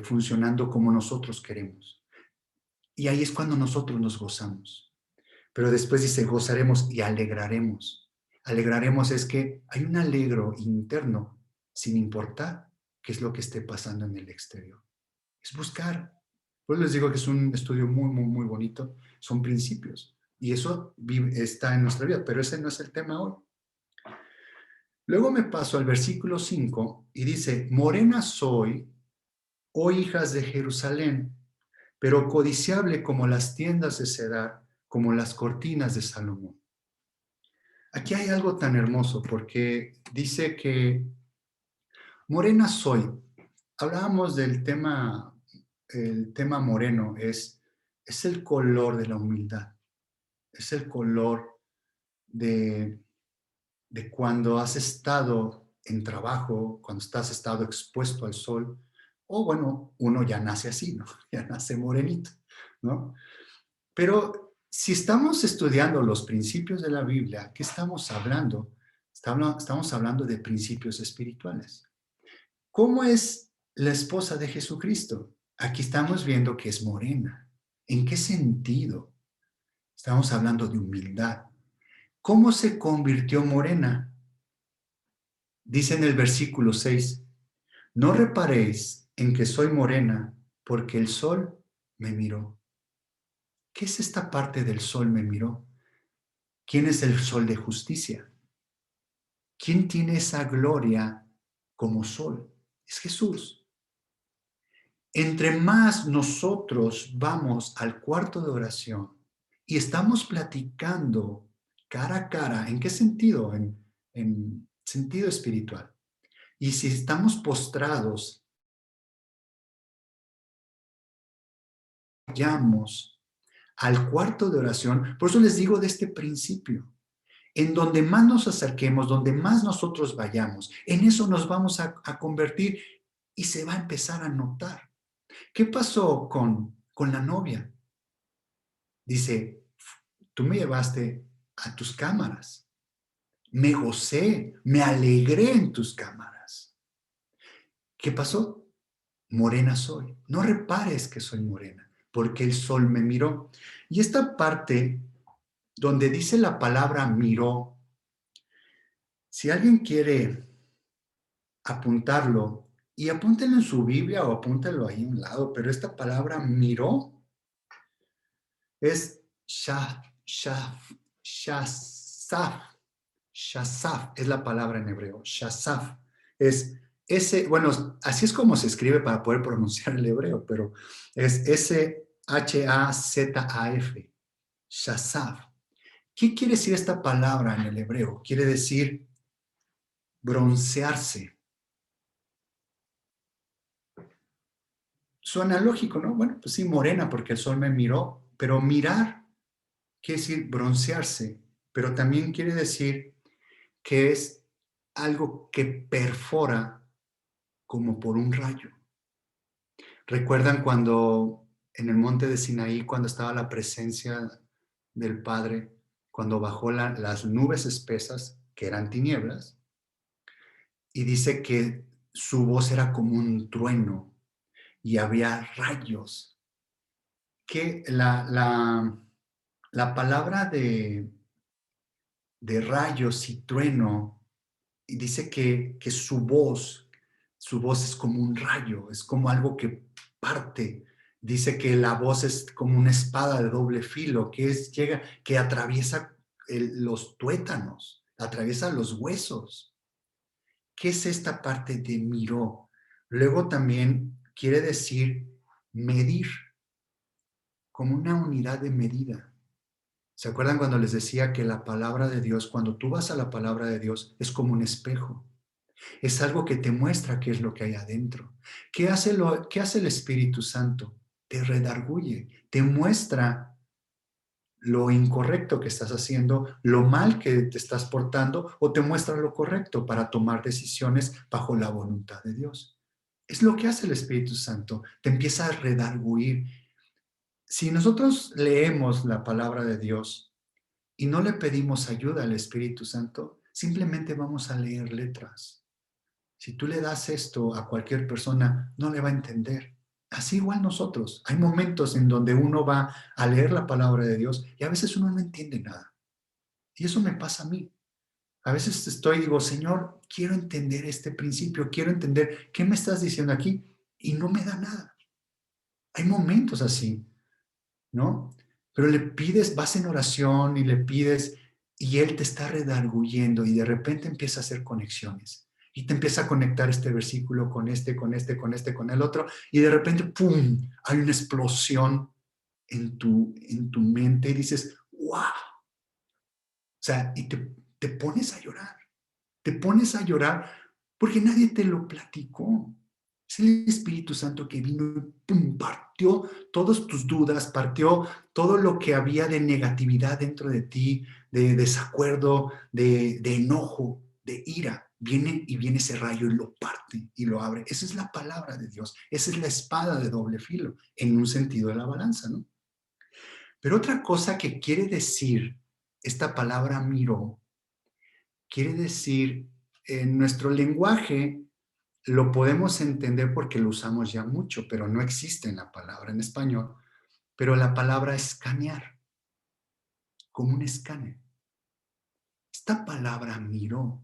A: funcionando como nosotros queremos. Y ahí es cuando nosotros nos gozamos. Pero después dice, gozaremos y alegraremos. Alegraremos es que hay un alegro interno, sin importar qué es lo que esté pasando en el exterior. Es buscar. Pues les digo que es un estudio muy, muy, muy bonito. Son principios. Y eso está en nuestra vida, pero ese no es el tema hoy. Luego me paso al versículo 5 y dice, morena soy, oh hijas de Jerusalén, pero codiciable como las tiendas de Cedar, como las cortinas de Salomón. Aquí hay algo tan hermoso porque dice que morena soy. Hablábamos del tema, el tema moreno es el color de la humildad, es el color de, de cuando has estado en trabajo, cuando has estado expuesto al sol, o bueno, uno ya nace así, ¿no? Ya nace morenito, ¿no? Pero si estamos estudiando los principios de la Biblia, ¿qué estamos hablando? Estamos hablando de principios espirituales. ¿Cómo es la esposa de Jesucristo? Aquí estamos viendo que es morena. ¿En qué sentido? Estamos hablando de humildad. ¿Cómo se convirtió morena? Dice en el versículo 6, no reparéis en que soy morena, porque el sol me miró. ¿Qué es esta parte del sol me miró? ¿Quién es el sol de justicia? ¿Quién tiene esa gloria como sol? Es Jesús. Entre más nosotros vamos al cuarto de oración y estamos platicando cara a cara. ¿En qué sentido? En sentido espiritual. Y si estamos postrados, vayamos al cuarto de oración. Por eso les digo de este principio. En donde más nos acerquemos, donde más nosotros vayamos, en eso nos vamos a convertir y se va a empezar a notar. ¿Qué pasó con la novia? Dice, tú me llevaste a tus cámaras, me gocé, me alegré en tus cámaras. ¿Qué pasó? Morena soy. No repares que soy morena, porque el sol me miró. Y esta parte donde dice la palabra miró, si alguien quiere apuntarlo, y apúntenlo en su Biblia o apúntenlo ahí a un lado, pero esta palabra miró es shasaf, shasaf es la palabra en hebreo, shasaf. Es ese, bueno, así es como se escribe para poder pronunciar el hebreo, pero es S-H-A-Z-A-F, shasaf. ¿Qué quiere decir esta palabra en el hebreo? Quiere decir broncearse. Suena lógico, ¿no? Bueno, pues sí, morena porque el sol me miró, pero mirar quiere decir broncearse, pero también quiere decir que es algo que perfora como por un rayo. ¿Recuerdan cuando en el monte de Sinaí, cuando estaba la presencia del Padre, cuando bajó las nubes espesas, que eran tinieblas, y dice que su voz era como un trueno y había rayos? Que la palabra de rayos y trueno, y dice que su voz es como un rayo, es como algo que parte. Dice que la voz es como una espada de doble filo, que atraviesa los tuétanos, atraviesa los huesos. ¿Qué es esta parte de miró? Luego también quiere decir medir, como una unidad de medida. ¿Se acuerdan cuando les decía que la palabra de Dios, cuando tú vas a la palabra de Dios, es como un espejo? Es algo que te muestra qué es lo que hay adentro. ¿Qué hace el Espíritu Santo? Te redarguye, te muestra lo incorrecto que estás haciendo, lo mal que te estás portando, o te muestra lo correcto para tomar decisiones bajo la voluntad de Dios. Es lo que hace el Espíritu Santo, te empieza a redarguir. Si nosotros leemos la palabra de Dios y no le pedimos ayuda al Espíritu Santo, simplemente vamos a leer letras. Si tú le das esto a cualquier persona, no le va a entender. Así igual nosotros. Hay momentos en donde uno va a leer la palabra de Dios y a veces uno no entiende nada. Y eso me pasa a mí. A veces digo, Señor, quiero entender este principio, quiero entender qué me estás diciendo aquí y no me da nada. Hay momentos así, ¿no? Pero le pides, vas en oración y le pides y Él te está redarguyendo y de repente empieza a hacer conexiones y te empieza a conectar este versículo con este, con este, con este, con el otro y de repente, ¡pum!, hay una explosión en tu mente y dices, ¡wow! O sea, y te pones a llorar, te pones a llorar porque nadie te lo platicó. Es el Espíritu Santo que vino y pum, partió todas tus dudas, partió todo lo que había de negatividad dentro de ti, de desacuerdo, de enojo, de ira. Viene ese rayo y lo parte y lo abre. Esa es la palabra de Dios. Esa es la espada de doble filo, en un sentido de la balanza, ¿no? Pero otra cosa que quiere decir esta palabra miró, quiere decir, en nuestro lenguaje lo podemos entender porque lo usamos ya mucho, pero no existe en la palabra en español. Pero la palabra escanear, como un escáner. Esta palabra miró.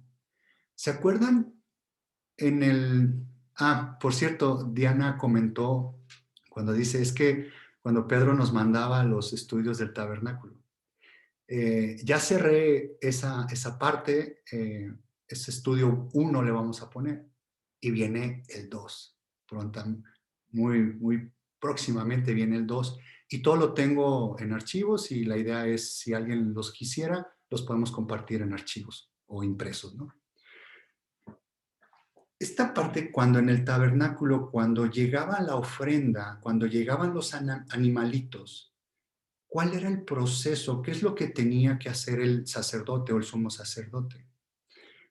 A: ¿Se acuerdan en el... por cierto, Diana comentó cuando dice, es que cuando Pedro nos mandaba los estudios del tabernáculo. Ya cerré esa parte, ese estudio 1 le vamos a poner, y viene el 2. Pronto, muy próximamente viene el 2. y todo lo tengo en archivos y la idea es, si alguien los quisiera, los podemos compartir en archivos o impresos, ¿no? Esta parte, cuando en el tabernáculo, cuando llegaba la ofrenda, cuando llegaban los animalitos, ¿cuál era el proceso? ¿Qué es lo que tenía que hacer el sacerdote o el sumo sacerdote?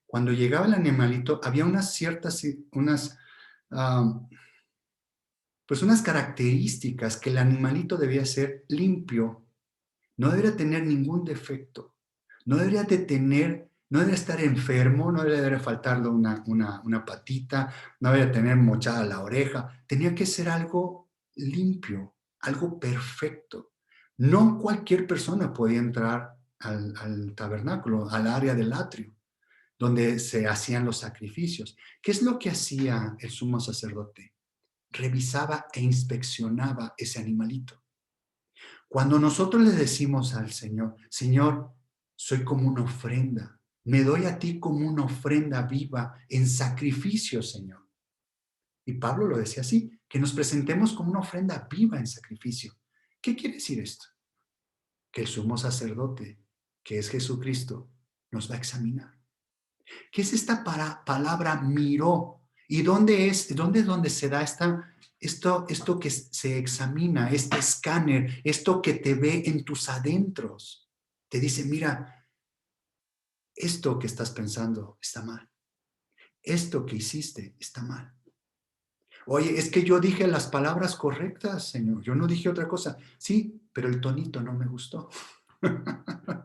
A: Cuando llegaba el animalito, había unas ciertas, ah, pues unas características que el animalito debía ser limpio, no debería tener ningún defecto, no debería estar enfermo, no debería faltarle una patita, no debería tener mochada la oreja, tenía que ser algo limpio, algo perfecto. No cualquier persona podía entrar al tabernáculo, al área del atrio, donde se hacían los sacrificios. ¿Qué es lo que hacía el sumo sacerdote? Revisaba e inspeccionaba ese animalito. Cuando nosotros le decimos al Señor, Señor, soy como una ofrenda, me doy a ti como una ofrenda viva en sacrificio, Señor. Y Pablo lo decía así, que nos presentemos como una ofrenda viva en sacrificio. ¿Qué quiere decir esto? Que el sumo sacerdote, que es Jesucristo, nos va a examinar. ¿Qué es esta palabra miró? ¿Y dónde es donde se da esto que se examina, este escáner, esto que te ve en tus adentros? Te dice, mira, esto que estás pensando está mal. Esto que hiciste está mal. Oye, es que yo dije las palabras correctas, Señor. Yo no dije otra cosa. Sí, pero el tonito no me gustó.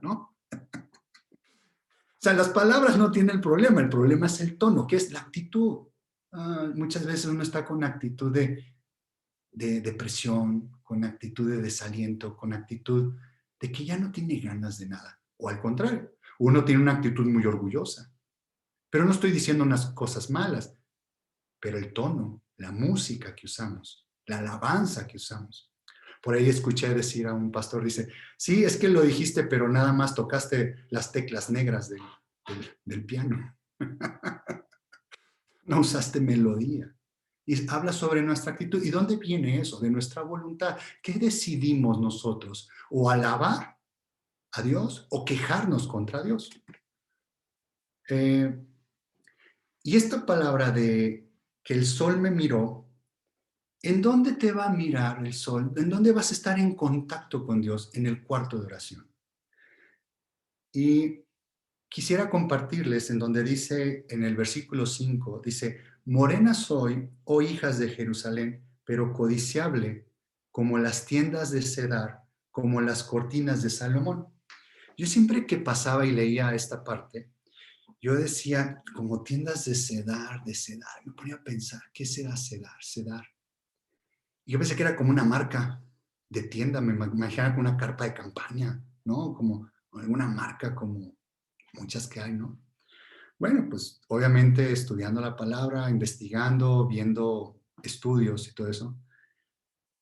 A: ¿No? O sea, las palabras no tienen el problema es el tono, que es la actitud. Muchas veces uno está con actitud de depresión, con actitud de desaliento, con actitud de que ya no tiene ganas de nada. O al contrario, uno tiene una actitud muy orgullosa. Pero no estoy diciendo unas cosas malas, pero el tono, la música que usamos, la alabanza que usamos. Por ahí escuché decir a un pastor, dice, sí, es que lo dijiste, pero nada más tocaste las teclas negras del piano. No usaste melodía. Y habla sobre nuestra actitud. ¿Y dónde viene eso? De nuestra voluntad. ¿Qué decidimos nosotros? ¿O alabar a Dios o quejarnos contra Dios? Eh, y esta palabra de que el sol me miró, ¿en dónde te va a mirar el sol? ¿En dónde vas a estar en contacto con Dios? En el cuarto de oración. Y quisiera compartirles en donde dice en el versículo 5, dice, morena soy, oh hijas de Jerusalén, pero codiciable como las tiendas de Cedar, como las cortinas de Salomón. Yo siempre que pasaba y leía esta parte, yo decía, como tiendas de Cedar, me ponía a pensar, ¿qué será Cedar? Cedar. Y yo pensé que era como una marca de tienda, me imaginaba como una carpa de campaña, ¿no? Como alguna marca como muchas que hay, ¿no? Bueno, pues obviamente estudiando la palabra, investigando, viendo estudios y todo eso,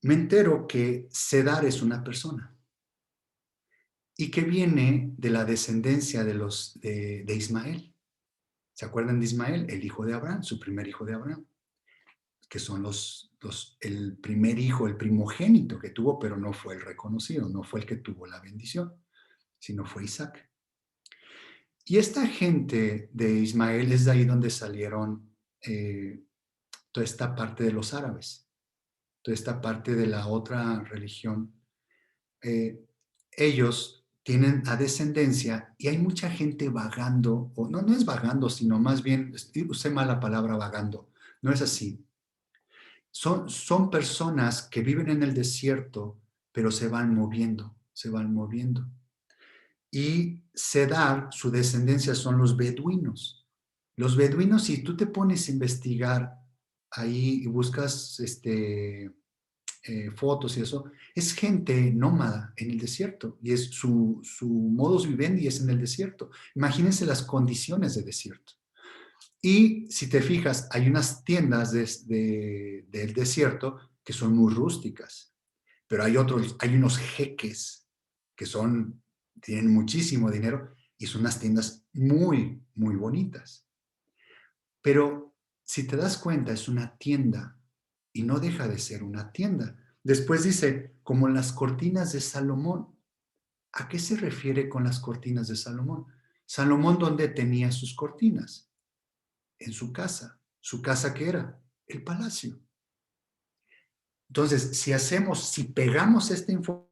A: me entero que Cedar es una persona y que viene de la descendencia de Ismael. ¿Se acuerdan de Ismael? El hijo de Abraham, su primer hijo de Abraham, que son el primer hijo, el primogénito que tuvo, pero no fue el reconocido, no fue el que tuvo la bendición, sino fue Isaac. Y esta gente de Ismael es de ahí donde salieron toda esta parte de los árabes, toda esta parte de la otra religión. Eh, Ellos tienen a descendencia y hay mucha gente vagando, o no, no es vagando, sino más bien, usé mal la palabra vagando, no es así. Son personas que viven en el desierto, pero se van moviendo, se van moviendo. Y Cedar, su descendencia son los beduinos. Los beduinos, si tú te pones a investigar ahí y buscas fotos y eso, es gente nómada en el desierto y es su modus vivendi es en el desierto. Imagínense las condiciones de desierto. Y si te fijas, hay unas tiendas del desierto que son muy rústicas, pero hay unos jeques que tienen muchísimo dinero y son unas tiendas muy, muy bonitas. Pero si te das cuenta, es una tienda y no deja de ser una tienda. Después dice, como las cortinas de Salomón. ¿A qué se refiere con las cortinas de Salomón? Salomón, ¿dónde tenía sus cortinas? En su casa. ¿Su casa qué era? El palacio. Entonces, si pegamos esta información,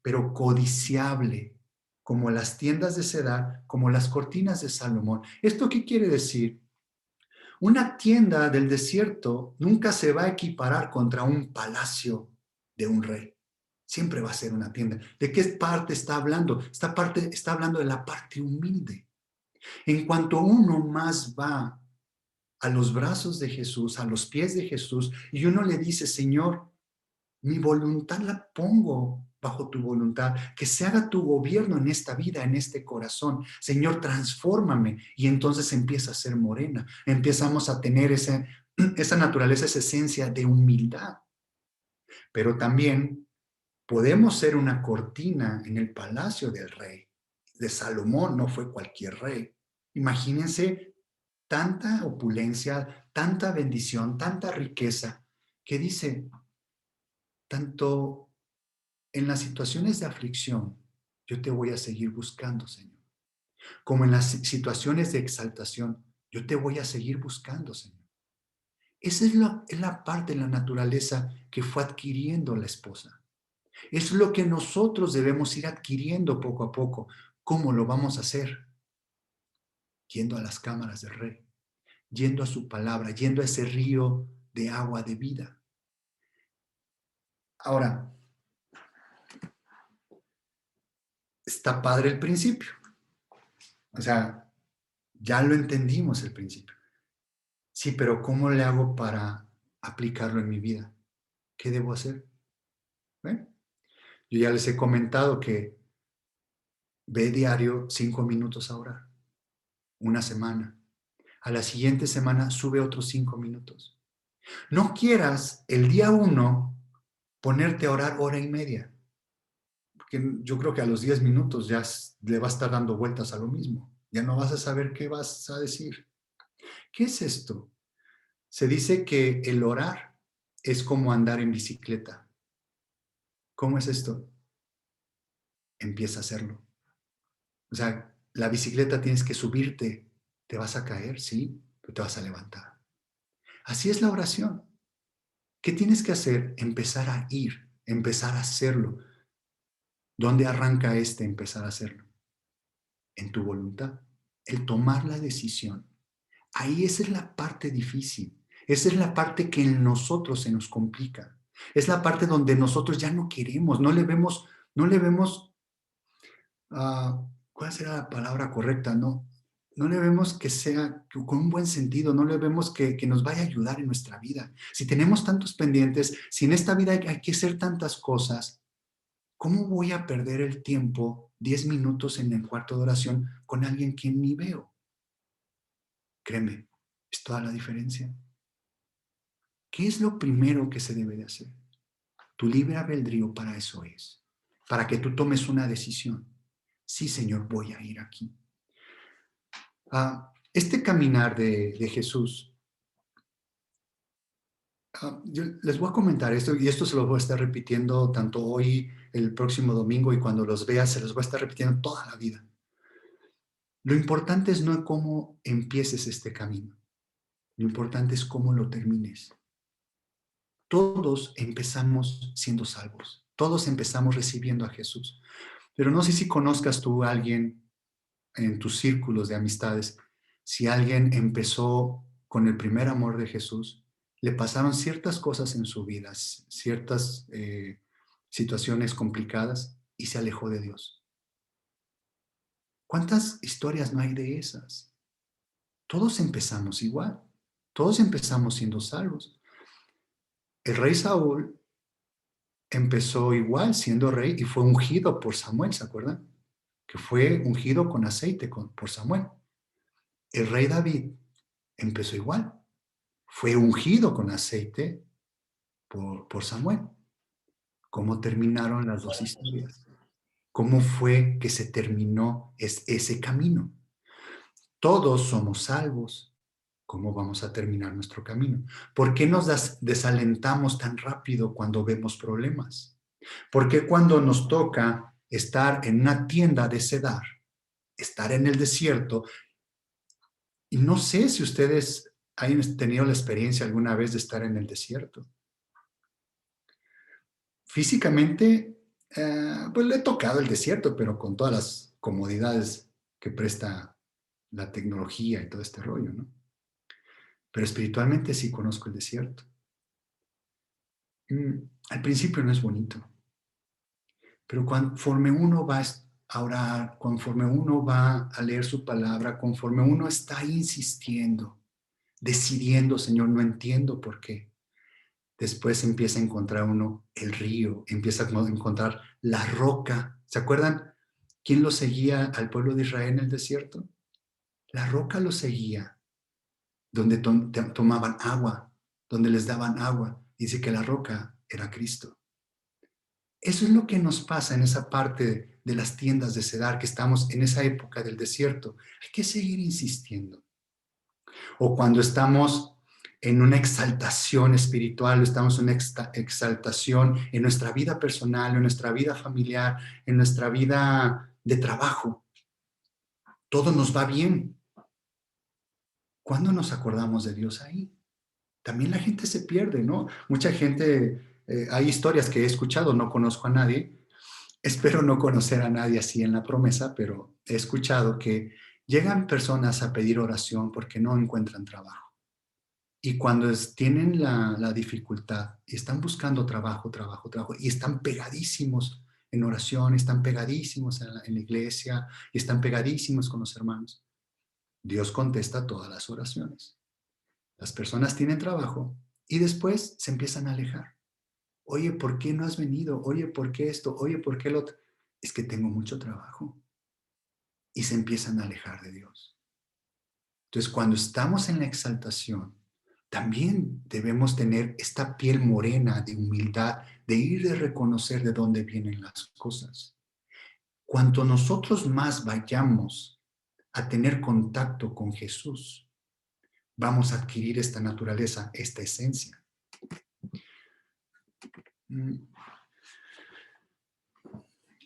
A: pero codiciable, como las tiendas de Cedar, como las cortinas de Salomón. ¿Esto qué quiere decir? Una tienda del desierto nunca se va a equiparar contra un palacio de un rey. Siempre va a ser una tienda. ¿De qué parte está hablando? Esta parte está hablando de la parte humilde. En cuanto uno más va a los brazos de Jesús, a los pies de Jesús, y uno le dice, Señor, mi voluntad la pongo bajo tu voluntad, que se haga tu gobierno en esta vida, en este corazón. Señor, transfórmame. Y entonces empieza a ser morena. Empezamos a tener esa naturaleza, esa esencia de humildad. Pero también podemos ser una cortina en el palacio del rey. De Salomón no fue cualquier rey. Imagínense tanta opulencia, tanta bendición, tanta riqueza, que dice, tanto en las situaciones de aflicción, yo te voy a seguir buscando, Señor. Como en las situaciones de exaltación, yo te voy a seguir buscando, Señor. Esa es la parte de la naturaleza que fue adquiriendo la esposa. Es lo que nosotros debemos ir adquiriendo poco a poco. ¿Cómo lo vamos a hacer? Yendo a las cámaras del rey, yendo a su palabra, yendo a ese río de agua de vida. Ahora, está padre el principio. O sea, ya lo entendimos el principio. Sí, pero ¿cómo le hago para aplicarlo en mi vida? ¿Qué debo hacer? ¿Ven? Yo ya les he comentado que ve diario 5 minutos a orar, una semana. A la siguiente semana sube otros 5 minutos. No quieras el día 1 ponerte a orar hora y media, porque yo creo que a los 10 minutos ya le va a estar dando vueltas a lo mismo. Ya no vas a saber qué vas a decir. ¿Qué es esto? Se dice que el orar es como andar en bicicleta. ¿Cómo es esto? Empieza a hacerlo. O sea, la bicicleta tienes que subirte. Te vas a caer, sí, pero te vas a levantar. Así es la oración. ¿Qué tienes que hacer? Empezar a ir, empezar a hacerlo. ¿Dónde arranca empezar a hacerlo? En tu voluntad. El tomar la decisión. Ahí esa es la parte difícil. Esa es la parte que en nosotros se nos complica. Es la parte donde nosotros ya no queremos, no le vemos, ¿cuál será la palabra correcta? No le vemos que sea con un buen sentido, no le vemos que nos vaya a ayudar en nuestra vida. Si tenemos tantos pendientes, si en esta vida hay que hacer tantas cosas, ¿cómo voy a perder el tiempo 10 minutos en el cuarto de oración con alguien que ni veo? Créeme, es toda la diferencia. ¿Qué es lo primero que se debe de hacer? Tu libre albedrío para eso es, para que tú tomes una decisión. Sí, Señor, voy a ir aquí. Este caminar de Jesús, yo les voy a comentar esto y esto se lo voy a estar repitiendo tanto hoy, el próximo domingo y cuando los veas se los voy a estar repitiendo toda la vida. Lo importante es no cómo empieces este camino, lo importante es cómo lo termines. Todos empezamos siendo salvos, todos empezamos recibiendo a Jesús, pero no sé si conozcas tú a alguien en tus círculos de amistades, si alguien empezó con el primer amor de Jesús, le pasaron ciertas cosas en su vida, ciertas situaciones complicadas y se alejó de Dios. ¿Cuántas historias no hay de esas? Todos empezamos igual, todos empezamos siendo salvos. El rey Saúl empezó igual siendo rey y fue ungido por Samuel, ¿se acuerdan? Que fue ungido con aceite por Samuel. El rey David empezó igual, fue ungido con aceite por Samuel. ¿Cómo terminaron las dos historias? ¿Cómo fue que se terminó ese camino? Todos somos salvos ¿cómo vamos a terminar nuestro camino? ¿Por qué nos desalentamos tan rápido cuando vemos problemas? ¿Por qué cuando nos toca estar en una tienda de sedar, estar en el desierto? Y no sé si ustedes han tenido la experiencia alguna vez de estar en el desierto. Físicamente, pues le he tocado el desierto, pero con todas las comodidades que presta la tecnología y todo este rollo, ¿no? Pero espiritualmente sí conozco el desierto. Al principio no es bonito, pero conforme uno va a orar, conforme uno va a leer su palabra, conforme uno está insistiendo, decidiendo, Señor, no entiendo por qué. Después empieza a encontrar uno el río, empieza a encontrar la roca. ¿Se acuerdan quién lo seguía al pueblo de Israel en el desierto? La roca lo seguía, donde tomaban agua, donde les daban agua. Dice que la roca era Cristo. Eso es lo que nos pasa en esa parte de las tiendas de sedar, que estamos en esa época del desierto. Hay que seguir insistiendo. O cuando estamos en una exaltación espiritual, estamos en una exaltación en nuestra vida personal, en nuestra vida familiar, en nuestra vida de trabajo. Todo nos va bien. ¿Cuándo nos acordamos de Dios ahí? También la gente se pierde, ¿no? Mucha gente, hay historias que he escuchado, no conozco a nadie, espero no conocer a nadie así en la promesa, pero he escuchado que llegan personas a pedir oración porque no encuentran trabajo. Y cuando tienen la dificultad y están buscando trabajo, y están pegadísimos en oración, están pegadísimos en la iglesia, y están pegadísimos con los hermanos, Dios contesta todas las oraciones. Las personas tienen trabajo y después se empiezan a alejar. Oye, ¿por qué no has venido? Oye, ¿por qué esto? Oye, ¿por qué lo otro? Es que tengo mucho trabajo. Y se empiezan a alejar de Dios. Entonces, cuando estamos en la exaltación, también debemos tener esta piel morena de humildad, de ir a reconocer de dónde vienen las cosas. Cuanto nosotros más vayamos a tener contacto con Jesús, vamos a adquirir esta naturaleza, esta esencia.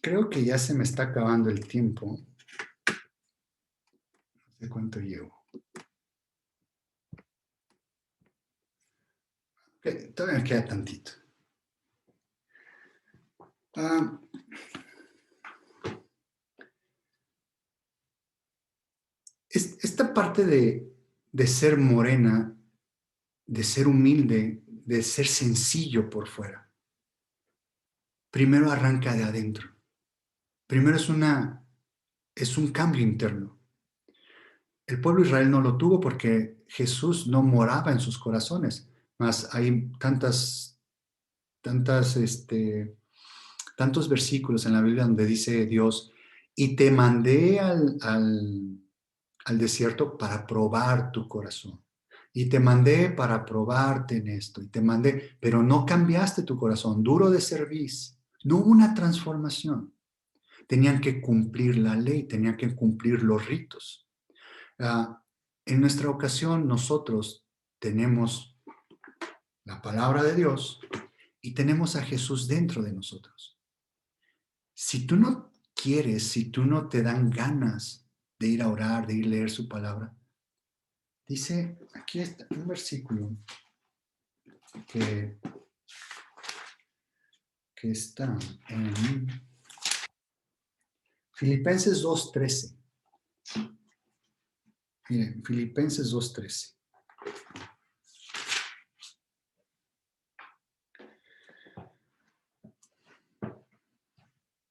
A: Creo que ya se me está acabando el tiempo. No sé cuánto llevo. Okay, todavía me queda tantito. Esta parte de ser morena, de ser humilde, de ser sencillo por fuera, primero arranca de adentro. Primero es un cambio interno. El pueblo de Israel no lo tuvo porque Jesús no moraba en sus corazones. Mas hay tantas, tantos versículos en la Biblia donde dice Dios, y te mandé al desierto para probar tu corazón. Y te mandé para probarte en esto. Y te mandé, pero no cambiaste tu corazón, duro de cerviz. No hubo una transformación. Tenían que cumplir la ley, tenían que cumplir los ritos. En nuestra ocasión, nosotros tenemos la palabra de Dios y tenemos a Jesús dentro de nosotros. Si tú no quieres, si tú no te dan ganas de ir a orar, de ir a leer su palabra, dice, aquí está un versículo que, que está en Filipenses 2:13. Miren, Filipenses 2:13.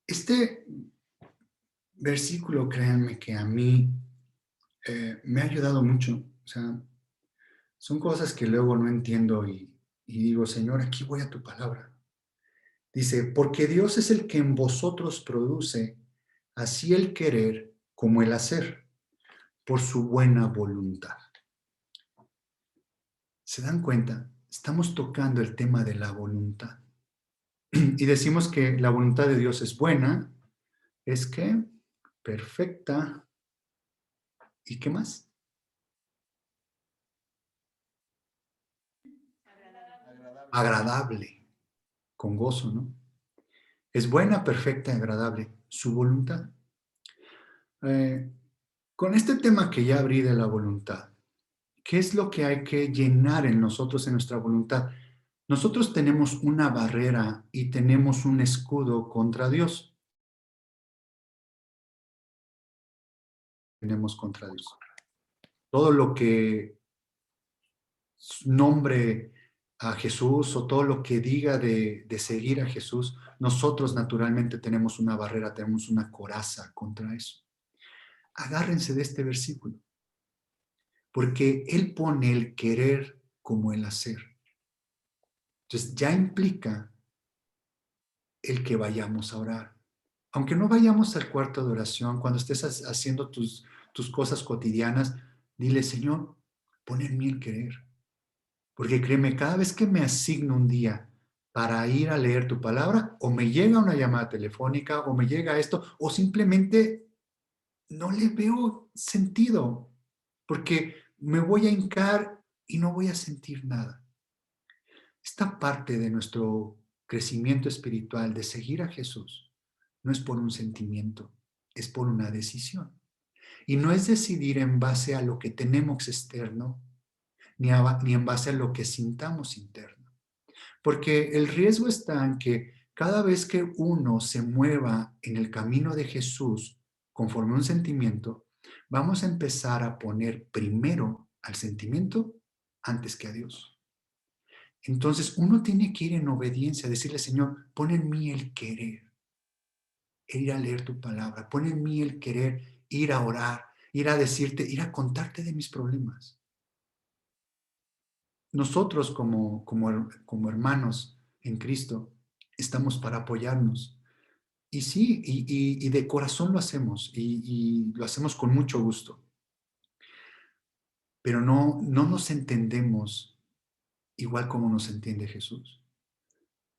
A: Este versículo, créanme que a mí me ha ayudado mucho. O sea, son cosas que luego no entiendo y digo, Señor, aquí voy a tu palabra. Dice, porque Dios es el que en vosotros produce así el querer como el hacer, por su buena voluntad. ¿Se dan cuenta? Estamos tocando el tema de la voluntad. Y decimos que la voluntad de Dios es buena, es que perfecta, ¿y qué más? agradable, con gozo, ¿no? Es buena, perfecta y agradable su voluntad. Eh, con este tema que ya abrí de la voluntad, ¿qué es lo que hay que llenar en nosotros, en nuestra voluntad? Nosotros tenemos una barrera y tenemos un escudo contra Dios. Tenemos contra Dios. Todo lo que nombre a Jesús o todo lo que diga de seguir a Jesús, nosotros naturalmente tenemos una barrera, tenemos una coraza contra eso. Agárrense de este versículo, porque Él pone el querer como el hacer. Entonces ya implica el que vayamos a orar. Aunque no vayamos al cuarto de oración, cuando estés haciendo tus cosas cotidianas, dile, Señor, pon en mí el querer. Porque créeme, cada vez que me asigno un día para ir a leer tu palabra, o me llega una llamada telefónica, o me llega esto, o simplemente no le veo sentido, porque me voy a hincar y no voy a sentir nada. Esta parte de nuestro crecimiento espiritual, de seguir a Jesús, no es por un sentimiento, es por una decisión. Y no es decidir en base a lo que tenemos externo, ni en base a lo que sintamos interno. Porque el riesgo está en que cada vez que uno se mueva en el camino de Jesús conforme a un sentimiento, vamos a empezar a poner primero al sentimiento antes que a Dios. Entonces uno tiene que ir en obediencia, decirle, Señor, pon en mí el querer, ir a leer tu palabra, pon en mí el querer, ir a orar, ir a decirte, ir a contarte de mis problemas. Nosotros como hermanos en Cristo estamos para apoyarnos. Y sí, y de corazón lo hacemos, y lo hacemos con mucho gusto. Pero no nos entendemos igual como nos entiende Jesús.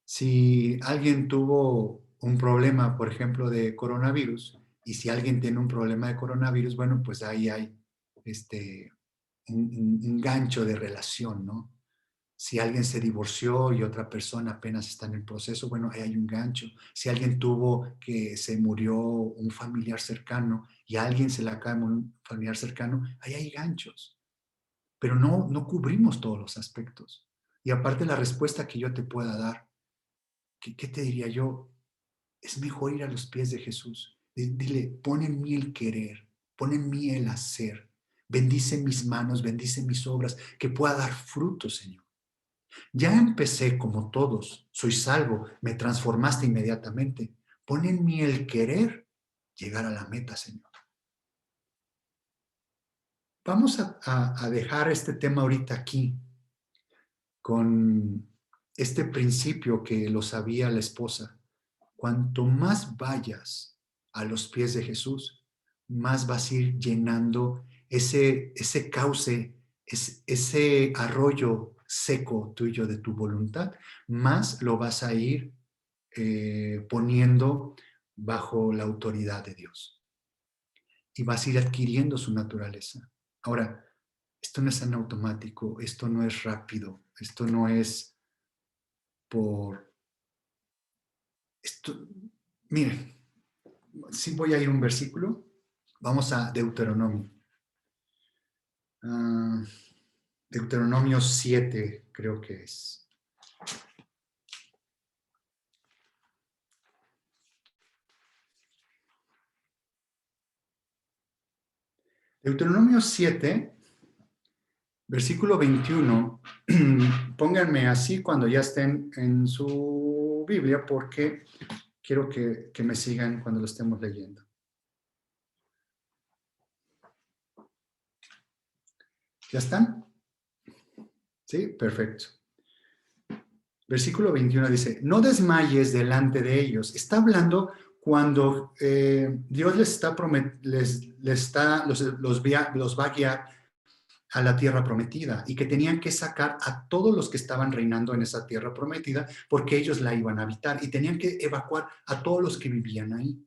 A: Si alguien tuvo un problema, por ejemplo, de coronavirus, y si alguien tiene un problema de coronavirus, bueno, pues ahí hay un gancho de relación, ¿no? Si alguien se divorció y otra persona apenas está en el proceso, bueno, ahí hay un gancho. Si alguien tuvo que se murió un familiar cercano y a alguien se le acaba un familiar cercano, ahí hay ganchos. Pero no cubrimos todos los aspectos. Y aparte la respuesta que yo te pueda dar, ¿qué te diría yo? Es mejor ir a los pies de Jesús. Dile, pon en mí el querer, pon en mí el hacer. Bendice mis manos, bendice mis obras, que pueda dar fruto, Señor. Ya empecé como todos, soy salvo, me transformaste inmediatamente. Pon en mí el querer llegar a la meta, Señor. Vamos a dejar este tema ahorita aquí con este principio que lo sabía la esposa. Cuanto más vayas a los pies de Jesús, más vas a ir llenando ese cauce, ese arroyo seco tuyo de tu voluntad, más lo vas a ir poniendo bajo la autoridad de Dios. Y vas a ir adquiriendo su naturaleza. Ahora, esto no es en automático, esto no es rápido, esto no es por... Esto, miren, sí voy a ir a un versículo. Vamos a Deuteronomio. Deuteronomio 7, creo que es. Deuteronomio 7, versículo 21. Pónganme así cuando ya estén en su Biblia, porque quiero que me sigan cuando lo estemos leyendo. ¿Ya están? Sí, perfecto. Versículo 21 dice, no desmayes delante de ellos. Está hablando cuando Dios les los va a guiar a la tierra prometida y que tenían que sacar a todos los que estaban reinando en esa tierra prometida porque ellos la iban a habitar y tenían que evacuar a todos los que vivían ahí.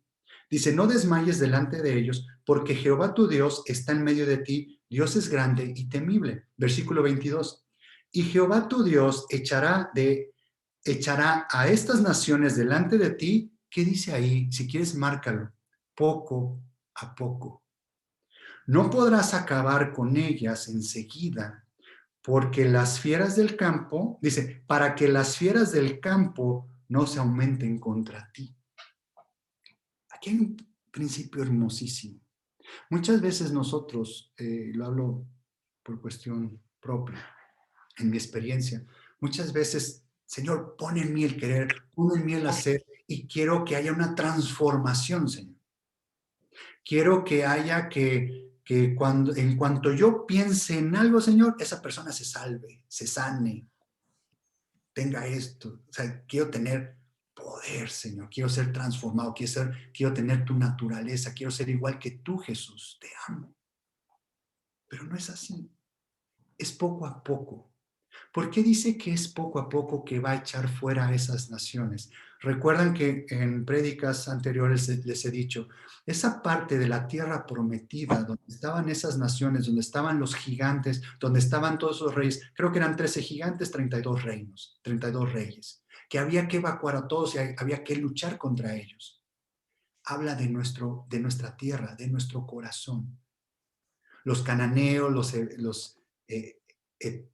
A: Dice, no desmayes delante de ellos porque Jehová tu Dios está en medio de ti, Dios es grande y temible. Versículo 22. Y Jehová tu Dios echará a estas naciones delante de ti. ¿Qué dice ahí? Si quieres, márcalo. Poco a poco. No podrás acabar con ellas enseguida, porque las fieras del campo, dice, para que las fieras del campo no se aumenten contra ti. Aquí hay un principio hermosísimo. Muchas veces nosotros, lo hablo por cuestión propia, en mi experiencia, muchas veces, Señor, pon en mí el querer, pon en mí el hacer, y quiero que haya una transformación, Señor. Quiero que haya que cuando, en cuanto yo piense en algo, Señor, esa persona se salve, se sane, tenga esto. O sea, quiero tener poder, Señor. Quiero ser transformado, quiero tener tu naturaleza, quiero ser igual que tú, Jesús. Te amo. Pero no es así. Es poco a poco. ¿Por qué dice que es poco a poco que va a echar fuera a esas naciones? Recuerdan que en prédicas anteriores les he dicho, esa parte de la tierra prometida, donde estaban esas naciones, donde estaban los gigantes, donde estaban todos los reyes, creo que eran 13 gigantes, 32 reinos, 32 reyes, que había que evacuar a todos y había que luchar contra ellos. Habla de nuestra tierra, de nuestro corazón. Los cananeos, los eh,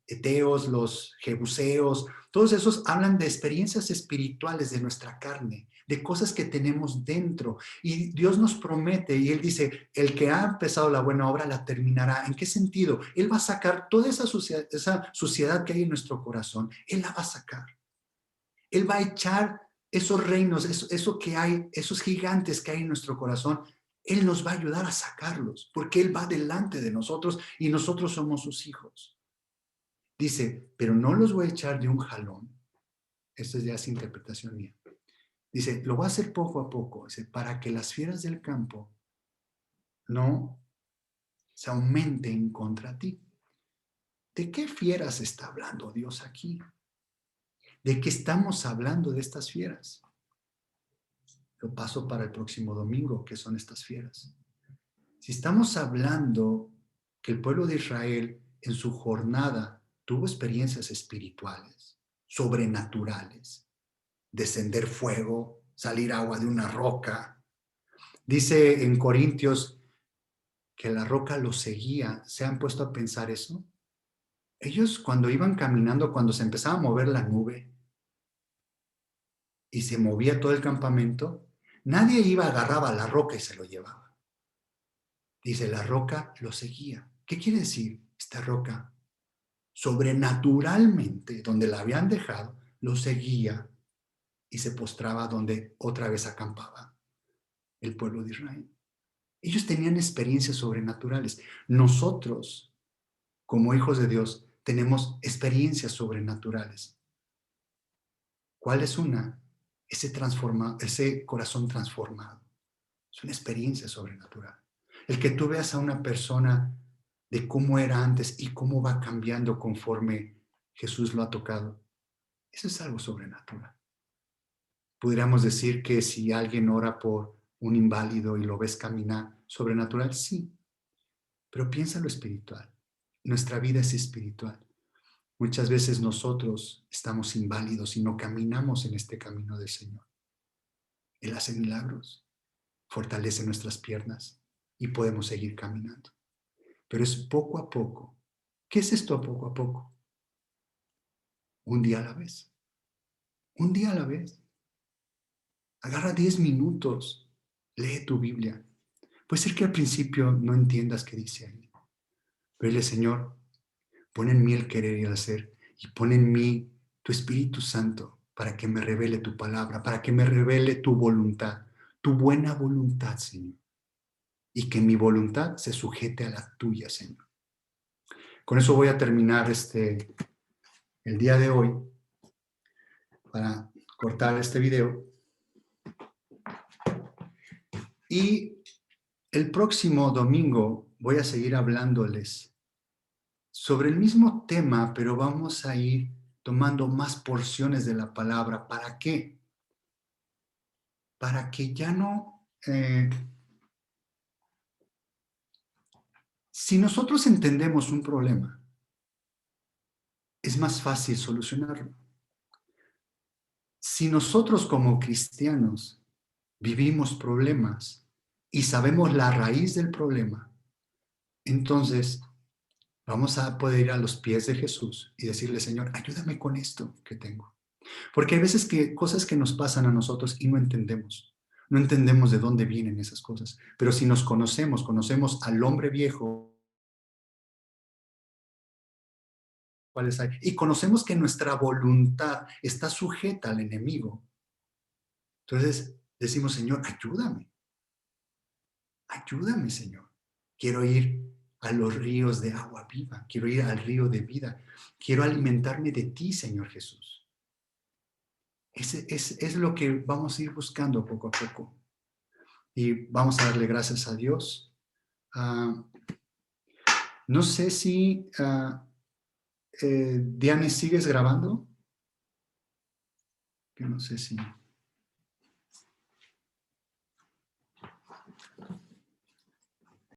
A: eteos, los jebuseos, todos esos hablan de experiencias espirituales de nuestra carne, de cosas que tenemos dentro. Y Dios nos promete, y Él dice, el que ha empezado la buena obra la terminará. ¿En qué sentido? Él va a sacar toda esa suciedad que hay en nuestro corazón, Él la va a sacar. Él va a echar esos reinos, eso que hay, esos gigantes que hay en nuestro corazón, Él nos va a ayudar a sacarlos, porque Él va delante de nosotros y nosotros somos sus hijos. Dice, pero no los voy a echar de un jalón. Esta ya es interpretación mía. Dice, lo voy a hacer poco a poco, dice, para que las fieras del campo no se aumenten contra ti. ¿De qué fieras está hablando Dios aquí? ¿De qué estamos hablando de estas fieras? Lo paso para el próximo domingo, que son estas fieras. Si estamos hablando que el pueblo de Israel en su jornada tuvo experiencias espirituales, sobrenaturales, descender fuego, salir agua de una roca. Dice en Corintios que la roca los seguía. ¿Se han puesto a pensar eso? Ellos cuando iban caminando, cuando se empezaba a mover la nube y se movía todo el campamento, nadie iba, agarraba la roca y se lo llevaba. Dice, la roca lo seguía. ¿Qué quiere decir esta roca? Sobrenaturalmente, donde la habían dejado, lo seguía y se postraba donde otra vez acampaba el pueblo de Israel. Ellos tenían experiencias sobrenaturales. Nosotros, como hijos de Dios, tenemos experiencias sobrenaturales. ¿Cuál es una? Ese corazón transformado. Es una experiencia sobrenatural. El que tú veas a una persona de cómo era antes y cómo va cambiando conforme Jesús lo ha tocado, eso es algo sobrenatural. Pudiéramos decir que si alguien ora por un inválido y lo ves caminar, sobrenatural, sí, pero piensa en lo espiritual. Nuestra vida es espiritual. Muchas veces nosotros estamos inválidos y no caminamos en este camino del Señor. Él hace milagros, fortalece nuestras piernas y podemos seguir caminando. Pero es poco a poco. ¿Qué es esto poco a poco? Un día a la vez. Un día a la vez. Agarra 10 minutos, lee tu Biblia. Puede ser que al principio no entiendas qué dice ahí. Pero dile, Señor, pon en mí el querer y el hacer, y pon en mí tu Espíritu Santo para que me revele tu palabra, para que me revele tu voluntad, tu buena voluntad, Señor. Y que mi voluntad se sujete a la tuya, Señor. Con eso voy a terminar el día de hoy para cortar este video. Y el próximo domingo voy a seguir hablándoles sobre el mismo tema, pero vamos a ir tomando más porciones de la palabra. ¿Para qué? Para que ya no... si nosotros entendemos un problema, es es más fácil solucionarlo. Si nosotros como cristianos vivimos problemas y sabemos la raíz del problema, entonces vamos a poder ir a los pies de Jesús y decirle, Señor, ayúdame con esto que tengo. Porque hay veces que cosas que nos pasan a nosotros y no entendemos. No entendemos de dónde vienen esas cosas. Pero si nos conocemos, conocemos al hombre viejo, cuáles hay, y conocemos que nuestra voluntad está sujeta al enemigo, entonces decimos, Señor, ayúdame. Ayúdame, Señor. Quiero ir a los ríos de agua viva. Quiero ir al río de vida. Quiero alimentarme de ti, Señor Jesús. Es lo que vamos a ir buscando poco a poco. Y vamos a darle gracias a Dios. Ah, no sé si, Diane, ¿sigues grabando? Que no sé si...